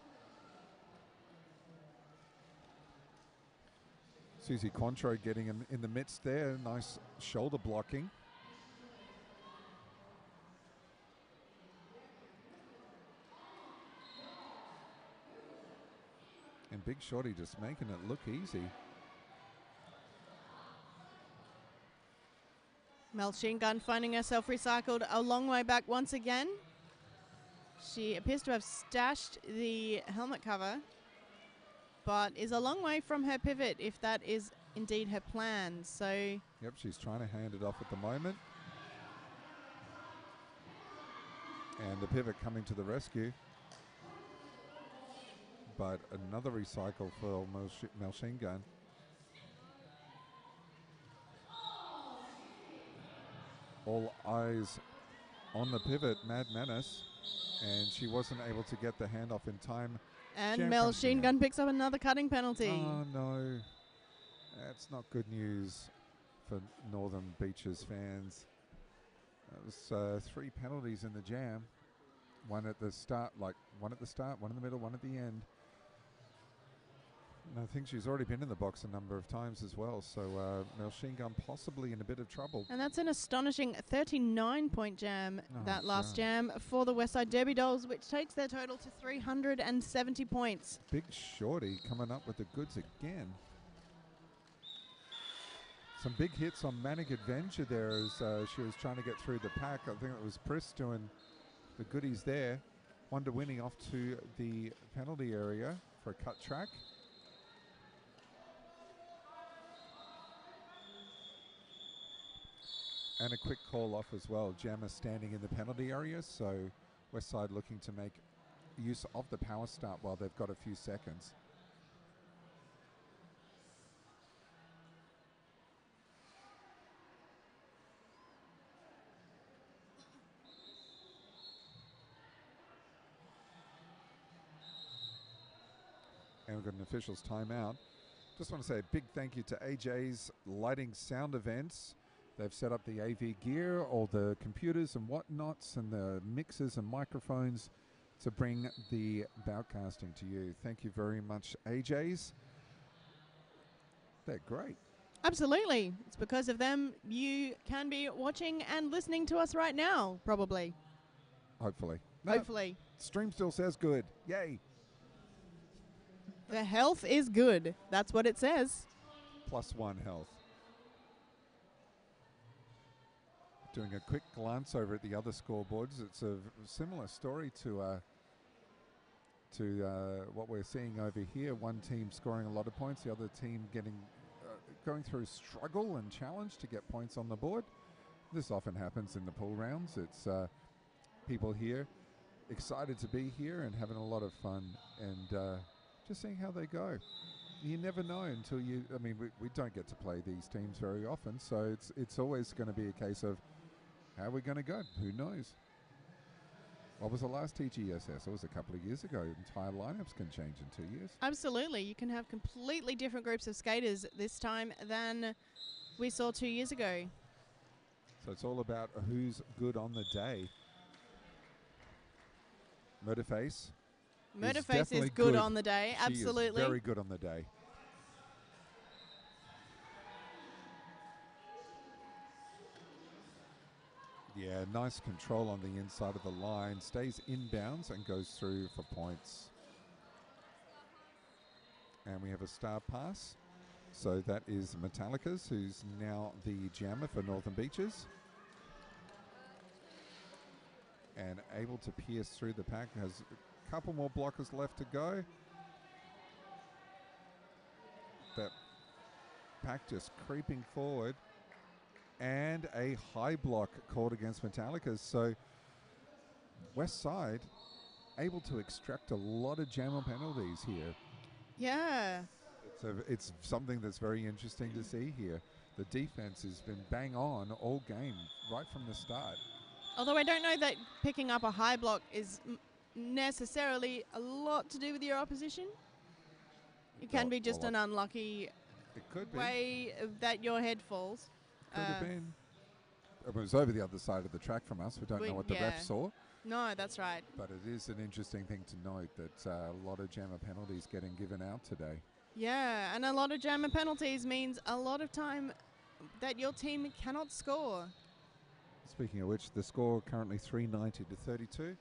Susie Contro getting in the midst there. Nice shoulder blocking. And Big Shorty just making it look easy. Machine Gun finding herself recycled a long way back once again. She appears to have stashed the helmet cover, but is a long way from her pivot if that is indeed her plan. So yep, she's trying to hand it off at the moment. And the pivot coming to the rescue. But another recycle for Machine Gun. All eyes on the pivot, Mad Menace, and she wasn't able to get the handoff in time. And Machine Gun picks up another cutting penalty. Oh no, that's not good news for Northern Beaches fans. That was 3 penalties in the jam. One at the start, one in the middle, one at the end. And I think she's already been in the box a number of times as well, so Machine Gun possibly in a bit of trouble. And that's an astonishing 39-point jam, that last jam, for the Westside Derby Dolls, which takes their total to 370 points. Big Shorty coming up with the goods again. Some big hits on Manic Adventure there as she was trying to get through the pack. I think it was Pris doing the goodies there. Wonder Winnie off to the penalty area for a cut track. And a quick call off as well. Jammer standing in the penalty area, so Westside looking to make use of the power start while they've got a few seconds. And we've got an official's timeout. Just want to say a big thank you to AJ's Lighting Sound Events. They've set up the AV gear, all the computers and whatnots, and the mixers and microphones to bring the boutcasting to you. Thank you very much, AJ's. They're great. Absolutely. It's because of them you can be watching and listening to us right now, probably. Hopefully. No, Hopefully. stream still says good. Yay. The health is good. That's what it says. +1 health. Doing a quick glance over at the other scoreboards, it's a similar story to what we're seeing over here. One team scoring a lot of points, the other team going through struggle and challenge to get points on the board. This often happens in the pool rounds. It's people here excited to be here and having a lot of fun and just seeing how they go. You never know until you, I mean, we don't get to play these teams very often, so it's always going to be a case of how are we going to go? Who knows? What was the last TGSS? It was a couple of years ago. Entire lineups can change in 2 years. Absolutely. You can have completely different groups of skaters this time than we saw 2 years ago. So it's all about who's good on the day. Murderface. Murderface is good on the day. She Absolutely. is very good on the day. Yeah, nice control on the inside of the line. Stays inbounds and goes through for points. And we have a star pass. So that is Metallica's, who's now the jammer for Northern Beaches. And able to pierce through the pack. Has a couple more blockers left to go. That pack just creeping forward. And a high block called against Metallica's. So West Side able to extract a lot of jammer penalties here. Yeah. It's something that's very interesting to see here. The defense has been bang on all game right from the start. Although I don't know that picking up a high block is necessarily a lot to do with your opposition. It can be just an unlucky it could be. way that your head falls. Could have been. It was over the other side of the track from us. We don't know what the ref saw. No, that's right. But it is an interesting thing to note that a lot of jammer penalties getting given out today. Yeah, and a lot of jammer penalties means a lot of time that your team cannot score. Speaking of which, the score currently 390 to 32.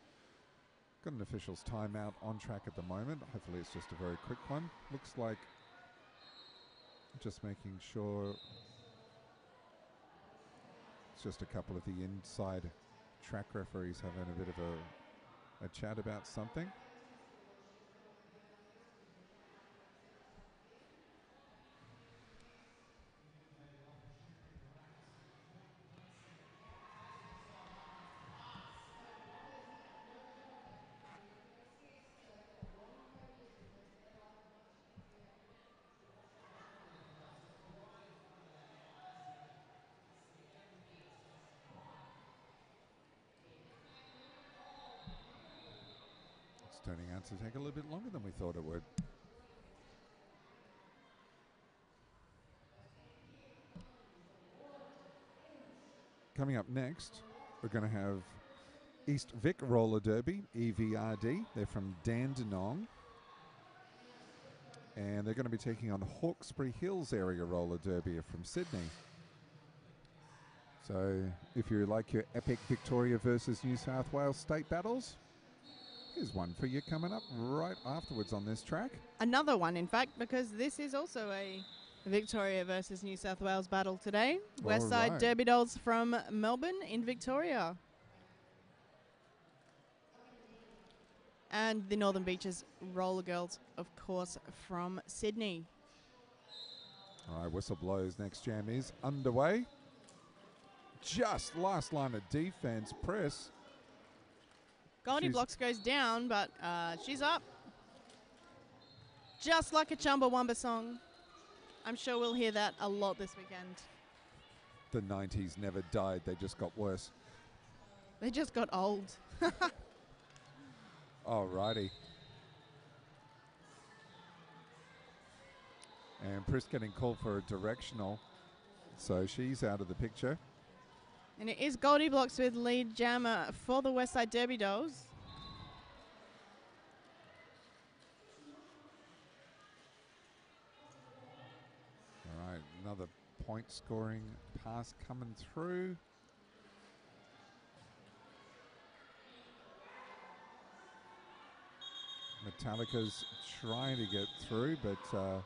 Got an official's timeout on track at the moment. Hopefully it's just a very quick one. Looks like just making sure it's just a couple of the inside track referees having a bit of a chat about something. Turning out to take a little bit longer than we thought it would. Coming up next, we're going to have East Vic Roller Derby, EVRD. They're from Dandenong. And they're going to be taking on Hawkesbury Hills Area Roller Derby from Sydney. So if you like your epic Victoria versus New South Wales state battles, here's one for you coming up right afterwards on this track. Another one, in fact, because this is also a Victoria versus New South Wales battle today. Westside Derby Dolls from Melbourne in Victoria. And the Northern Beaches Roller Girls, of course, from Sydney. All right, whistle blows. Next jam is underway. just last line of defense. Press. Goldie She's- Blocks goes down, but she's up. Just like a Chumbawamba song. I'm sure we'll hear that a lot this weekend. The 90s never died. They just got worse. They just got old. Alrighty. And Pris getting called for a directional. So she's out of the picture. And it is Goldie Blocks with lead jammer for the Westside Derby Dolls. All right, another point scoring pass coming through. Metallica's trying to get through, but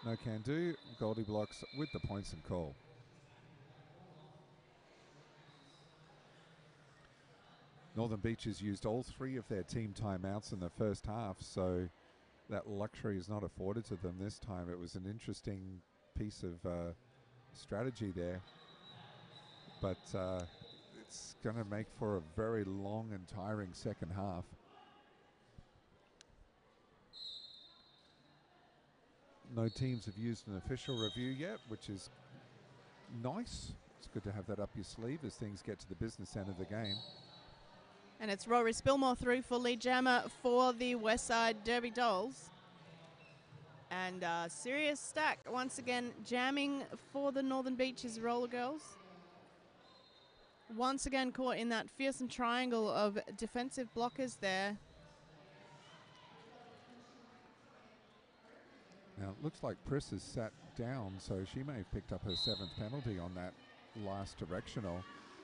no can do. Goldie Blocks with the points and call. Northern Beaches used all 3 of their team timeouts in the first half, so that luxury is not afforded to them this time. It was an interesting piece of strategy there, but it's going to make for a very long and tiring second half. No teams have used an official review yet, which is nice. It's good to have that up your sleeve as things get to the business end of the game. And it's Rory Spilmore through for lead jammer for the Westside Derby Dolls. And Sirius Stack once again jamming for the Northern Beaches Roller Girls. Once again caught in that fearsome triangle of defensive blockers there. Now, it looks like Pris has sat down, so she may have picked up her 7th penalty on that last directional.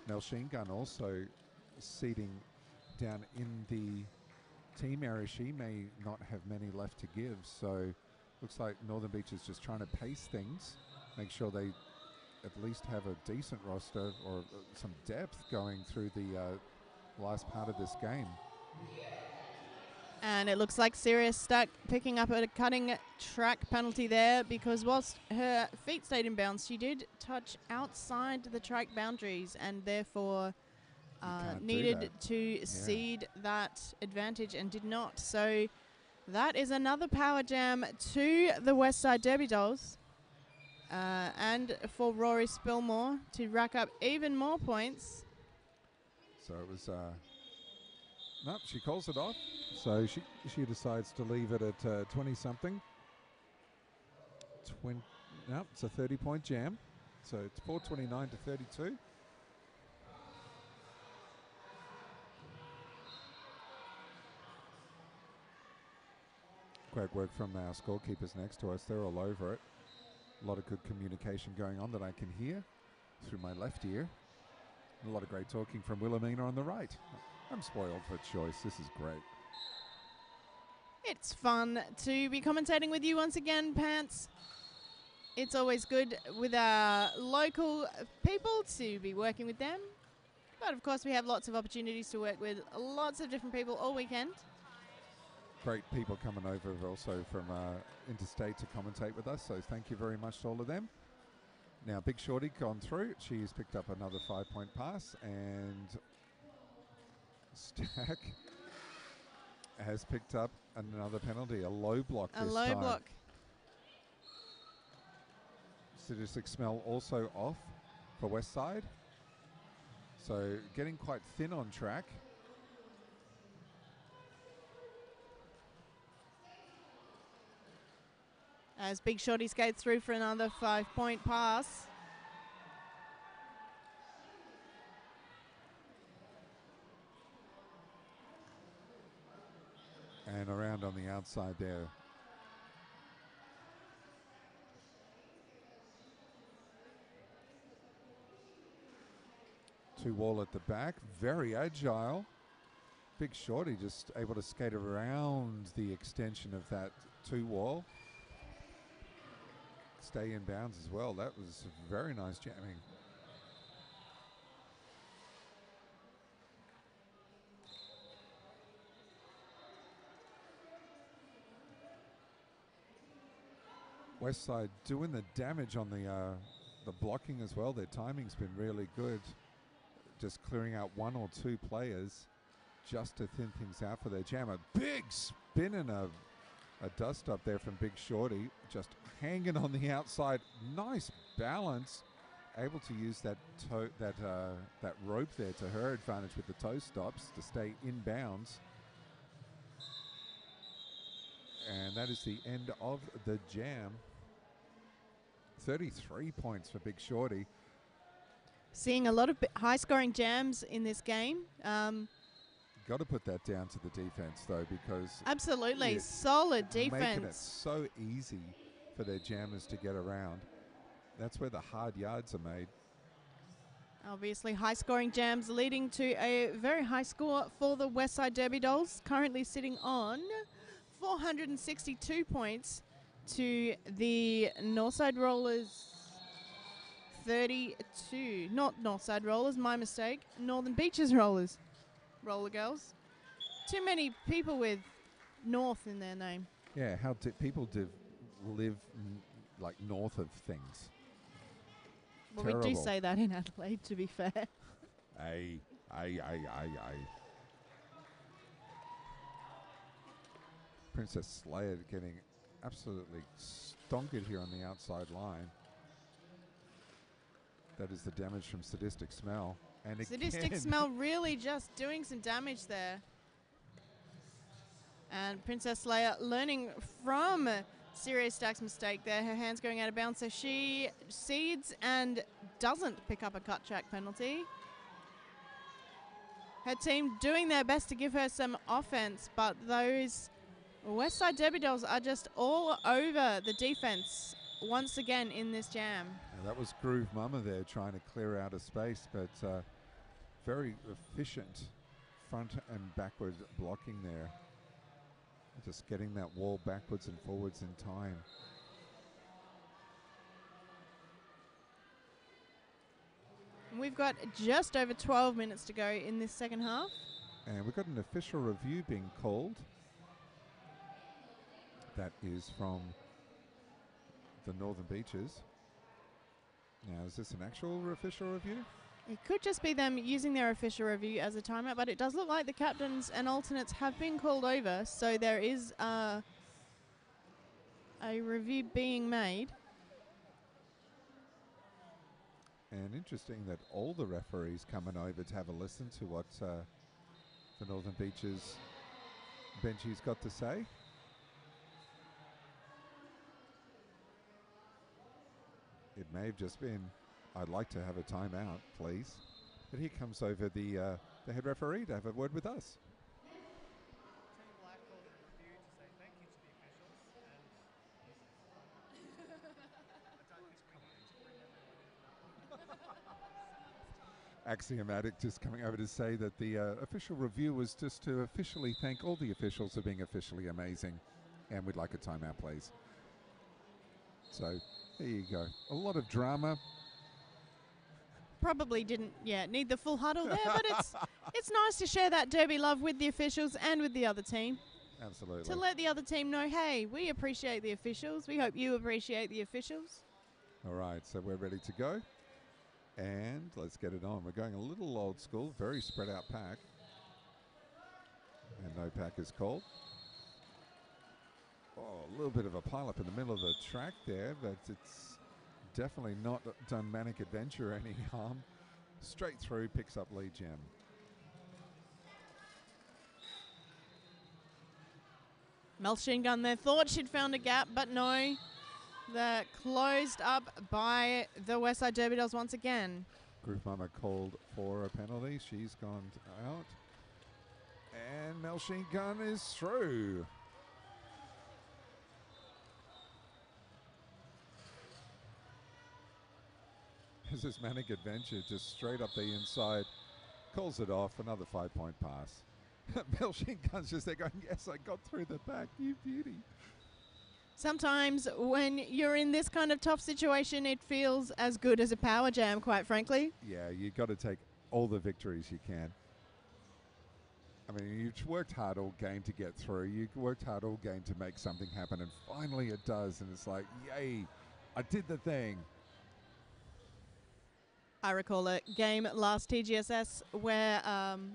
Melsheen Gunn also seating down in the team area. She may not have many left to give, so looks like Northern Beach is just trying to pace things, make sure they at least have a decent roster or some depth going through the last part of this game. And it looks like Sirius Stack picking up a cutting track penalty there, because whilst her feet stayed in bounds, she did touch outside the track boundaries and therefore needed to cede that advantage and did not. So that is another power jam to the Westside Derby Dolls and for Rory Spilmore to rack up even more points. So it was, no, she calls it off. So she decides to leave it at 20-something. No, it's a 30-point jam. So it's 4:29 to 32. Great work from our scorekeepers next to us. They're all over it. A lot of good communication going on that I can hear through my left ear. And a lot of great talking from Wilhelmina on the right. I'm spoiled for choice. This is great. It's fun to be commentating with you once again, Pants. It's always good with our local people to be working with them. But of course we have lots of opportunities to work with lots of different people all weekend. Great people coming over also from interstate to commentate with us, so thank you very much to all of them. Now Big Shorty gone through. She's picked up another 5-point pass, and Stack has picked up another penalty, a low block this time. A low block. Statistic smell also off for Westside. So getting quite thin on track. As Big Shorty skates through for another 5-point pass. And around on the outside there. Two wall at the back, very agile. Big Shorty just able to skate around the extension of that two wall. Stay in bounds as well. That was very nice jamming. Westside doing the damage on the blocking as well. Their timing's been really good. just clearing out one or two players just to thin things out for their jam. A big spin and a dust up there from Big Shorty, just hanging on the outside. Nice balance, able to use that rope there to her advantage with the toe stops to stay in bounds. And that is the end of the jam. 33 points for Big Shorty. Seeing a lot of high-scoring jams in this game. Got to put that down to the defense, though, because Absolutely, solid defense. Making it so easy for their jammers to get around. That's where the hard yards are made. Obviously, high-scoring jams leading to a very high score for the Westside Derby Dolls, currently sitting on 462 points to the Northside Rollers 32. Not Northside Rollers, my mistake. Northern Beaches Rollers. Roller Girls. Too many people with North in their name. Yeah, how people live like north of things. Well, Terrible. we do say that in Adelaide, to be fair. Aye. Princess Slayer getting absolutely stonkered here on the outside line. That is the damage from Sadistic Smell. And Sadistic again, Smell really just doing some damage there. And Princess Slayer learning from Serious Stack's mistake there. Her hand's going out of bounds, so she cedes and doesn't pick up a cut track penalty. Her team doing their best to give her some offense, but those Westside Derby Dolls are just all over the defense once again in this jam. Yeah, that was Groove Mama there trying to clear out a space, but very efficient front and backward blocking there. Just getting that wall backwards and forwards in time. And we've got just over 12 minutes to go in this second half. And we've got an official review being called. That is from the Northern Beaches. Now, is this an actual official review? It could just be them using their official review as a timeout, but it does look like the captains and alternates have been called over, so there is a review being made. And interesting that all the referees coming over to have a listen to what the Northern Beaches Benji's got to say. It may have just been, I'd like to have a timeout, please. But here comes over the head referee to have a word with us. Team Black called a review to say thank you to the officials. Axiomatic just coming over to say that the official review was just to officially thank all the officials for being officially amazing. And we'd like a timeout, please. So there you go. A lot of drama. Probably didn't need the full huddle there, but it's nice to share that derby love with the officials and with the other team. Absolutely. To let the other team know, hey, we appreciate the officials. We hope you appreciate the officials. All right, so we're ready to go. And let's get it on. We're going a little old school, very spread out pack. And no pack is called. Oh, a little bit of a pile up in the middle of the track there, but it's definitely not done Manic Adventure any harm. Straight through, picks up lead gem. Machine Gun there thought she'd found a gap, but no. They're closed up by the Westside Derby Dolls once again. Groove Mama called for a penalty. She's gone out. And Machine Gun is through. This is Manic Adventure just straight up the inside. Calls it off. Another 5-point pass. Machine Gun's just there going, yes, I got through the back. You beauty. Sometimes when you're in this kind of tough situation, it feels as good as a power jam, quite frankly. Yeah, you've got to take all the victories you can. I mean, you've worked hard all game to get through. You've worked hard all game to make something happen, and finally it does. And it's like, yay, I did the thing. I recall a game last TGSS where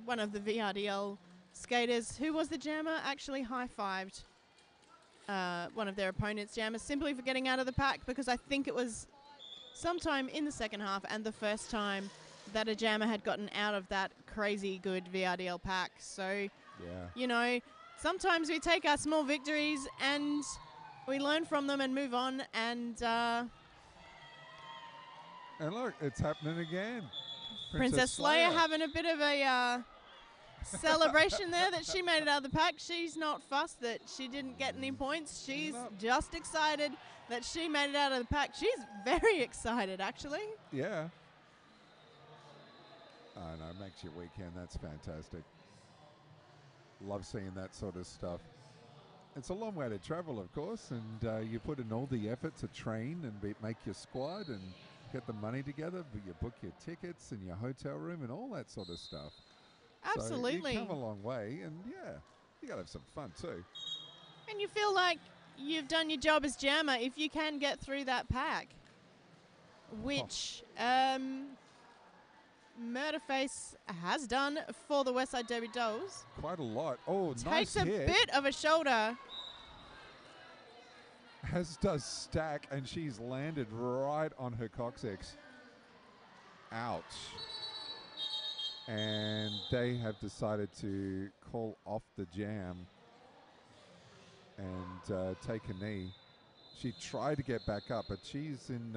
one of the VRDL skaters, who was the jammer, actually high-fived one of their opponent's jammers simply for getting out of the pack, because I think it was sometime in the second half and the first time that a jammer had gotten out of that crazy good VRDL pack. So, you know, sometimes we take our small victories and we learn from them and move on. And look, it's happening again. Princess Slayer having a bit of a celebration there that she made it out of the pack. She's not fussed that she didn't get any points. She's just excited that she made it out of the pack. She's very excited, actually. Yeah. I know, it makes your weekend. That's fantastic. Love seeing that sort of stuff. It's a long way to travel, of course, and you put in all the effort to train and make your squad and get the money together, but you book your tickets and your hotel room and all that sort of stuff. Absolutely. So you come a long way, and yeah, you got to have some fun too. And you feel like you've done your job as jammer if you can get through that pack, which Murderface has done for the Westside Derby Dolls. Quite a lot. Oh, Takes nice hit. a bit of a shoulder. As does Stack, and she's landed right on her coccyx. Ouch. And they have decided to call off the jam and take a knee. She tried to get back up, but she's in,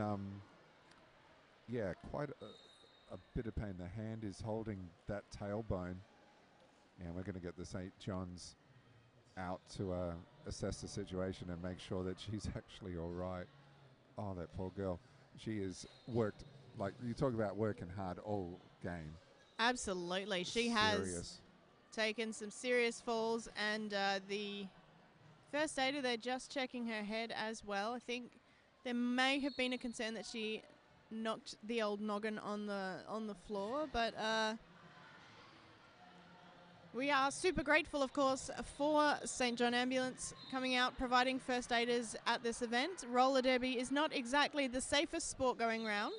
quite a bit of pain. The hand is holding that tailbone. And we're going to get the St. John's out to assess the situation and make sure that she's actually all right. Oh, that poor girl. She has worked, like you talk about working hard all game. Absolutely. She has taken some serious falls, and the first aider, they're just checking her head as well. I think there may have been a concern that she knocked the old noggin on the floor, but we are super grateful, of course, for St. John Ambulance coming out, providing first aiders at this event. Roller derby is not exactly the safest sport going round.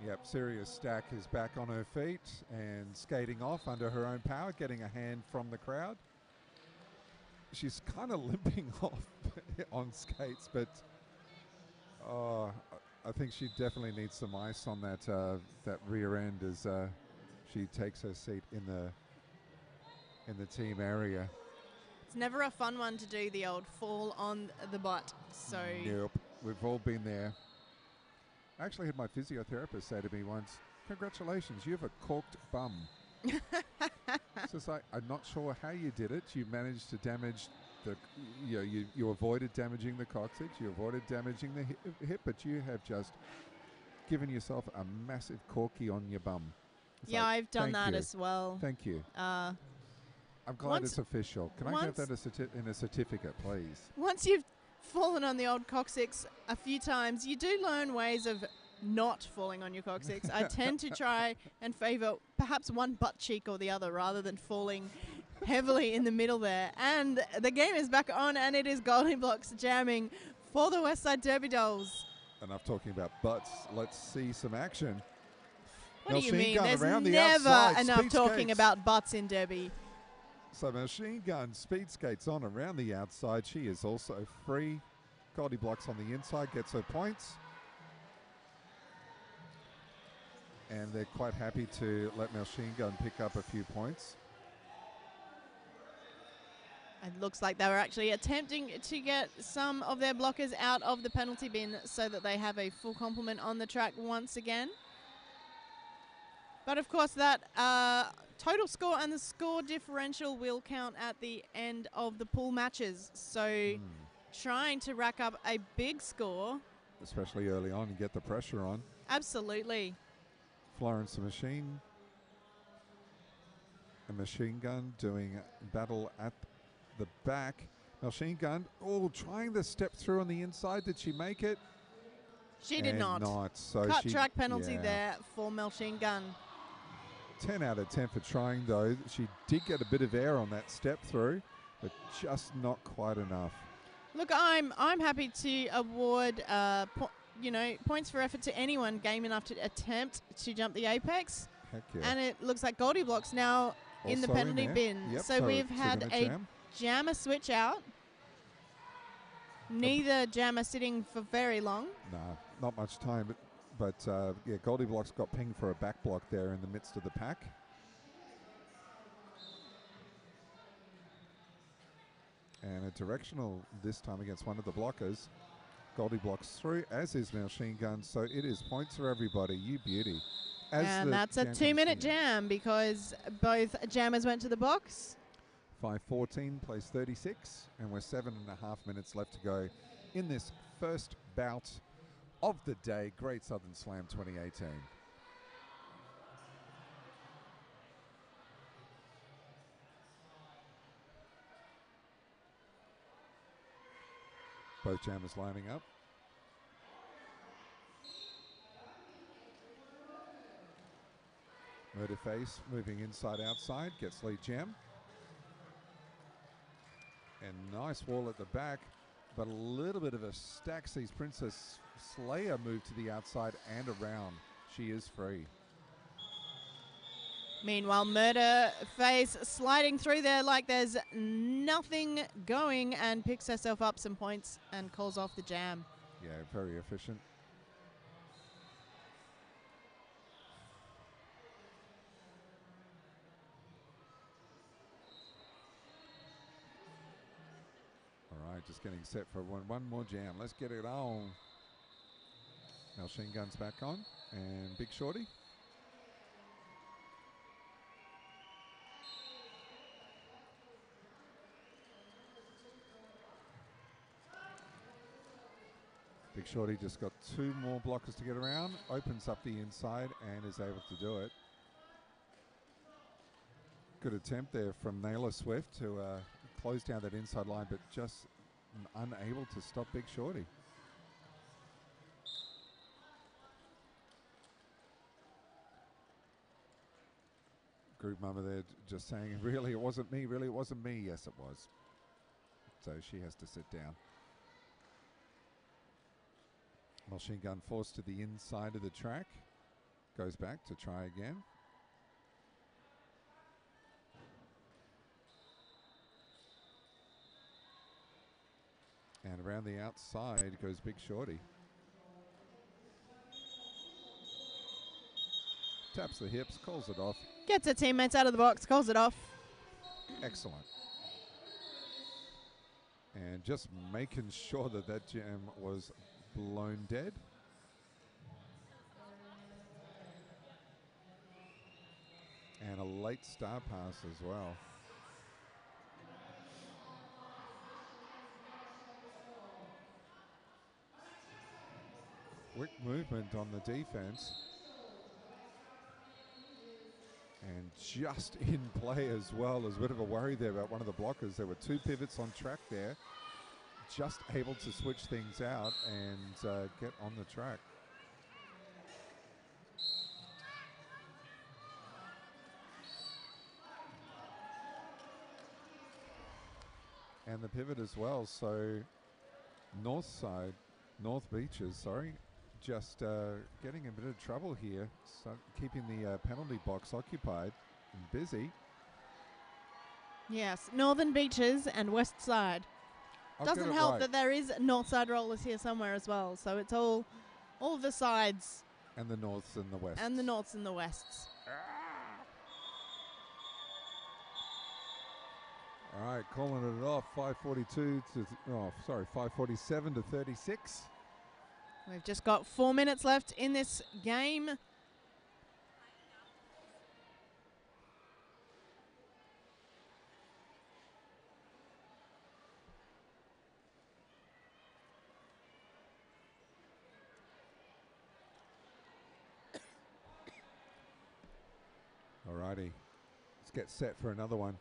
Yep, Sirius Stack is back on her feet and skating off under her own power, getting a hand from the crowd. She's kind of limping off on skates, but I think she definitely needs some ice on that that rear end as she takes her seat in the team area. It's never a fun one to do, the old fall on the butt. So nope, we've all been there. I actually had my physiotherapist say to me once, "Congratulations, you have a corked bum." It's just like, I'm not sure how you did it. You managed to damage the, you avoided damaging the coccyx, you avoided damaging the hip, but you have just given yourself a massive corky on your bum. It's yeah, like, I've done that as well. Thank you. I'm glad it's official. Can I get that in a certificate, please? Once you've fallen on the old coccyx a few times, you do learn ways of not falling on your coccyx. I tend to try and favour perhaps one butt cheek or the other rather than falling heavily in the middle there. And the game is back on, and it is Golden Blocks jamming for the Westside Derby Dolls. Enough talking about butts. Let's see some action. What do you mean? Gun There's around the never outside, enough speed talking skates. about butts in Derby. So Machine Gun speed skates on around the outside. She is also free. Goldie Blocks on the inside, gets her points. And they're quite happy to let Machine Gun pick up a few points. It looks like they were actually attempting to get some of their blockers out of the penalty bin so that they have a full complement on the track once again. But of course that total score and the score differential will count at the end of the pool matches. So trying to rack up a big score. Especially early on, you get the pressure on. Absolutely. Florence the Machine. A Machine Gun doing battle at the back. Machine Gun, trying the step through on the inside. Did she make it? She did not. So cut track penalty there for Machine Gun. 10 out of 10 for trying, though. She did get a bit of air on that step through, but just not quite enough. Look, I'm happy to award you know, points for effort to anyone game enough to attempt to jump the apex. Heck yeah. And it looks like Goldie Block's now in the Also penalty there. bin. Yep, So we've a had two-minute a jam. jammer switch out. Neither jammer sitting for very long. Nah, not much time. But yeah, Goldie Block's got pinged for a back block there in the midst of the pack. And a directional this time against one of the blockers. Goldie Block's through, as is Machine Gun. So it is points for everybody. You beauty. And that's a 2-minute jam because both jammers went to the box. 5:14 plays 36, and we're 7.5 minutes left to go in this first bout of the day, Great Southern Slam 2018. Both jammers lining up. Murderface moving inside outside, gets lead jam. And nice wall at the back, but a little bit of a stack sees Princess Slayer move to the outside and around. She is free. Meanwhile, Murderface sliding through there like there's nothing going and picks herself up some points and calls off the jam. Yeah, very efficient. All right, just getting set for one more jam. Let's get it on. Machine Gun's back on, and Big Shorty. Big Shorty just got 2 more blockers to get around, opens up the inside and is able to do it. Good attempt there from Naylor Swift to close down that inside line, but just unable to stop Big Shorty. Group mama there just saying, really, it wasn't me, really, it wasn't me. Yes, it was. So she has to sit down. Machine Gun forced to the inside of the track. Goes back to try again. And around the outside goes Big Shorty. Taps the hips, calls it off. Gets her teammates out of the box, calls it off. Excellent. And just making sure that that jam was blown dead. And a late star pass as well. Quick movement on the defense. And just in play as well. There's a bit of a worry there about one of the blockers. There were 2 pivots on track there. Just able to switch things out and get on the track. And the pivot as well. So North Beaches, sorry, just getting a bit of trouble here. So keeping the penalty box occupied and busy. Yes, Northern Beaches and West Side. Doesn't help that there is North Side rollers here somewhere as well. So it's all of the sides. And the Norths and the Wests. And the Norths and the Wests. All right, calling it off. 5:42 to 5:47 to 36. We've just got 4 minutes left in this game. All righty, let's get set for another one.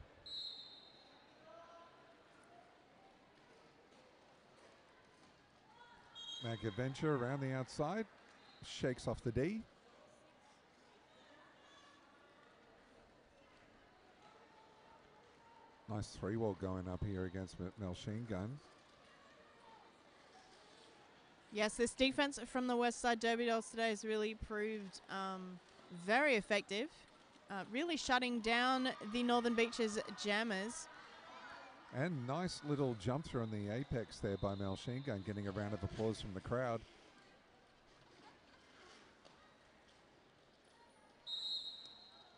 Mag Adventure around the outside, shakes off the D. Nice 3-wall going up here against Machine Gun. Yes, this defense from the West Side Derby Dolls today has really proved very effective, really shutting down the Northern Beaches Jammers. And nice little jump through on the apex there by Machine Gun, getting a round of applause from the crowd.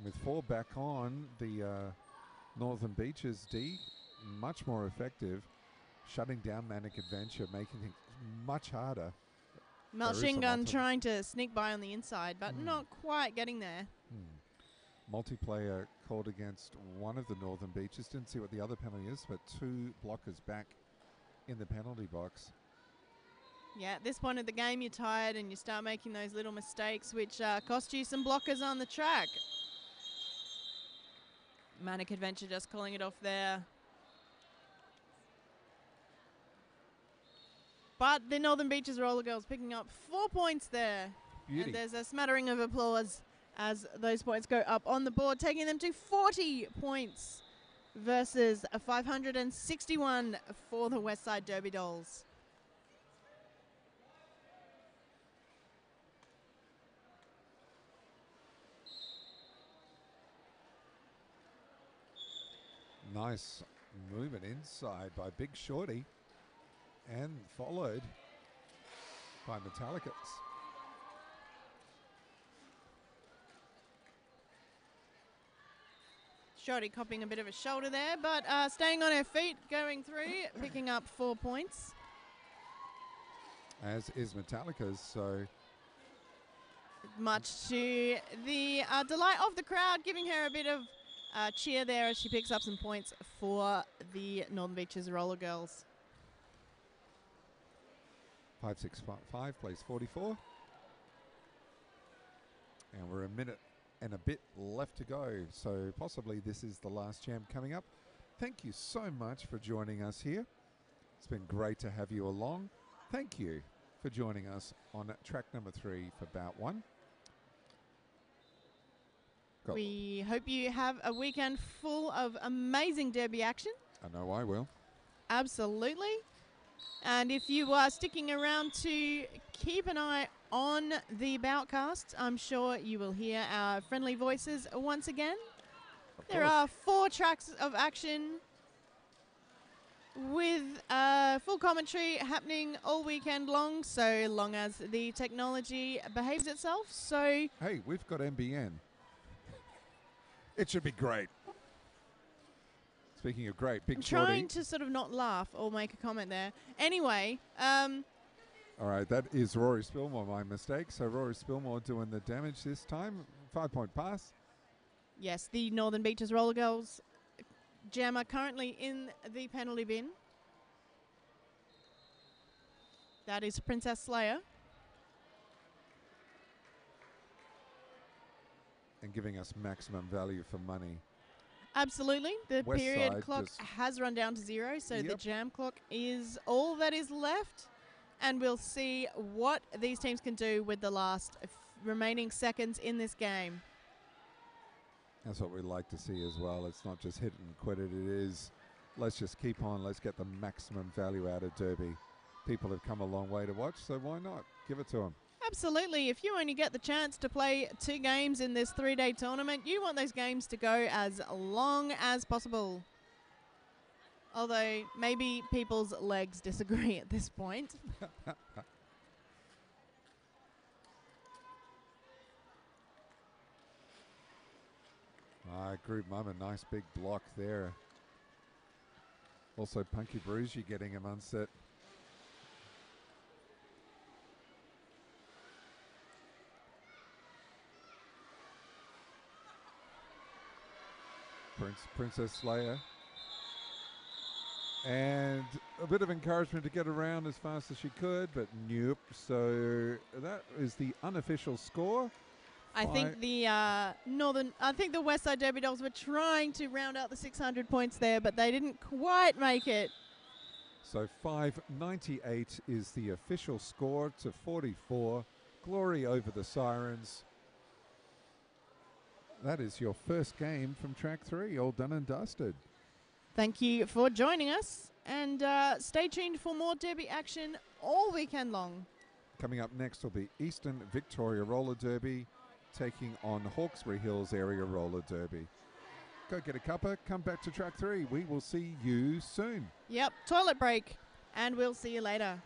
With 4 back on, the Northern Beaches D, much more effective, shutting down Manic Adventure, making things much harder. Machine Gun trying to sneak by on the inside, but not quite getting there. Multiplayer called against one of the Northern Beaches. Didn't see what the other penalty is, but 2 blockers back in the penalty box. Yeah, at this point of the game, you're tired and you start making those little mistakes, which cost you some blockers on the track. Manic Adventure just calling it off there. But the Northern Beaches Roller Girls picking up 4 points there. Beauty. And there's a smattering of applause as those points go up on the board, taking them to 40 points versus a 561 for the West Side Derby Dolls. Nice movement inside by Big Shorty and followed by Metallicas. Shorty copying a bit of a shoulder there, but staying on her feet, going through, picking up 4 points. As is Metallicas, so Much to the delight of the crowd, giving her a bit of cheer there as she picks up some points for the Northern Beaches Roller Girls. 5-6-5 plays 44. And we're a minute and a bit left to go, so possibly this is the last jam coming up. Thank you so much for joining us here. It's been great to have you along. Thank you for joining us on track number 3 for bout 1. We hope you have a weekend full of amazing derby action. I know I will. Absolutely. And if you are sticking around to keep an eye on the Boutcast, I'm sure you will hear our friendly voices once again. There are 4 tracks of action with full commentary happening all weekend long, so long as the technology behaves itself. So, hey, we've got NBN. It should be great. Speaking of great, Big Shorty. Trying to sort of not laugh or make a comment there. Anyway, all right, that is Rory Spillmore, my mistake. So Rory Spillmore doing the damage this time. 5-point pass. yes, the Northern Beaches Roller Girls jammer currently in the penalty bin. That is Princess Slayer. And giving us maximum value for money. Absolutely. The West period side clock just has run down to 0, so the Yep. jam clock is all that is left. And we'll see what these teams can do with the last remaining seconds in this game. That's what we like to see as well. It's not just hit and quit it. It is, let's just keep on. Let's get the maximum value out of Derby. People have come a long way to watch, so why not? Give it to them. Absolutely. If you only get the chance to play 2 games in this 3-day tournament, you want those games to go as long as possible. Although maybe people's legs disagree at this point. Group Mama, nice big block there. Also Punky Bruiser getting him unset. Princess Slayer. And a bit of encouragement to get around as fast as she could, but nope. So that is the unofficial score. I think the the West Side Derby Dolls were trying to round out the 600 points there, but they didn't quite make it. So 598 is the official score to 44. Glory over the Sirens. That is your first game from track 3, all done and dusted. Thank you for joining us, and stay tuned for more derby action all weekend long. Coming up next will be Eastern Victoria Roller Derby taking on Hawkesbury Hills Area Roller Derby. Go get a cuppa, come back to track 3. We will see you soon. Yep, toilet break, and we'll see you later.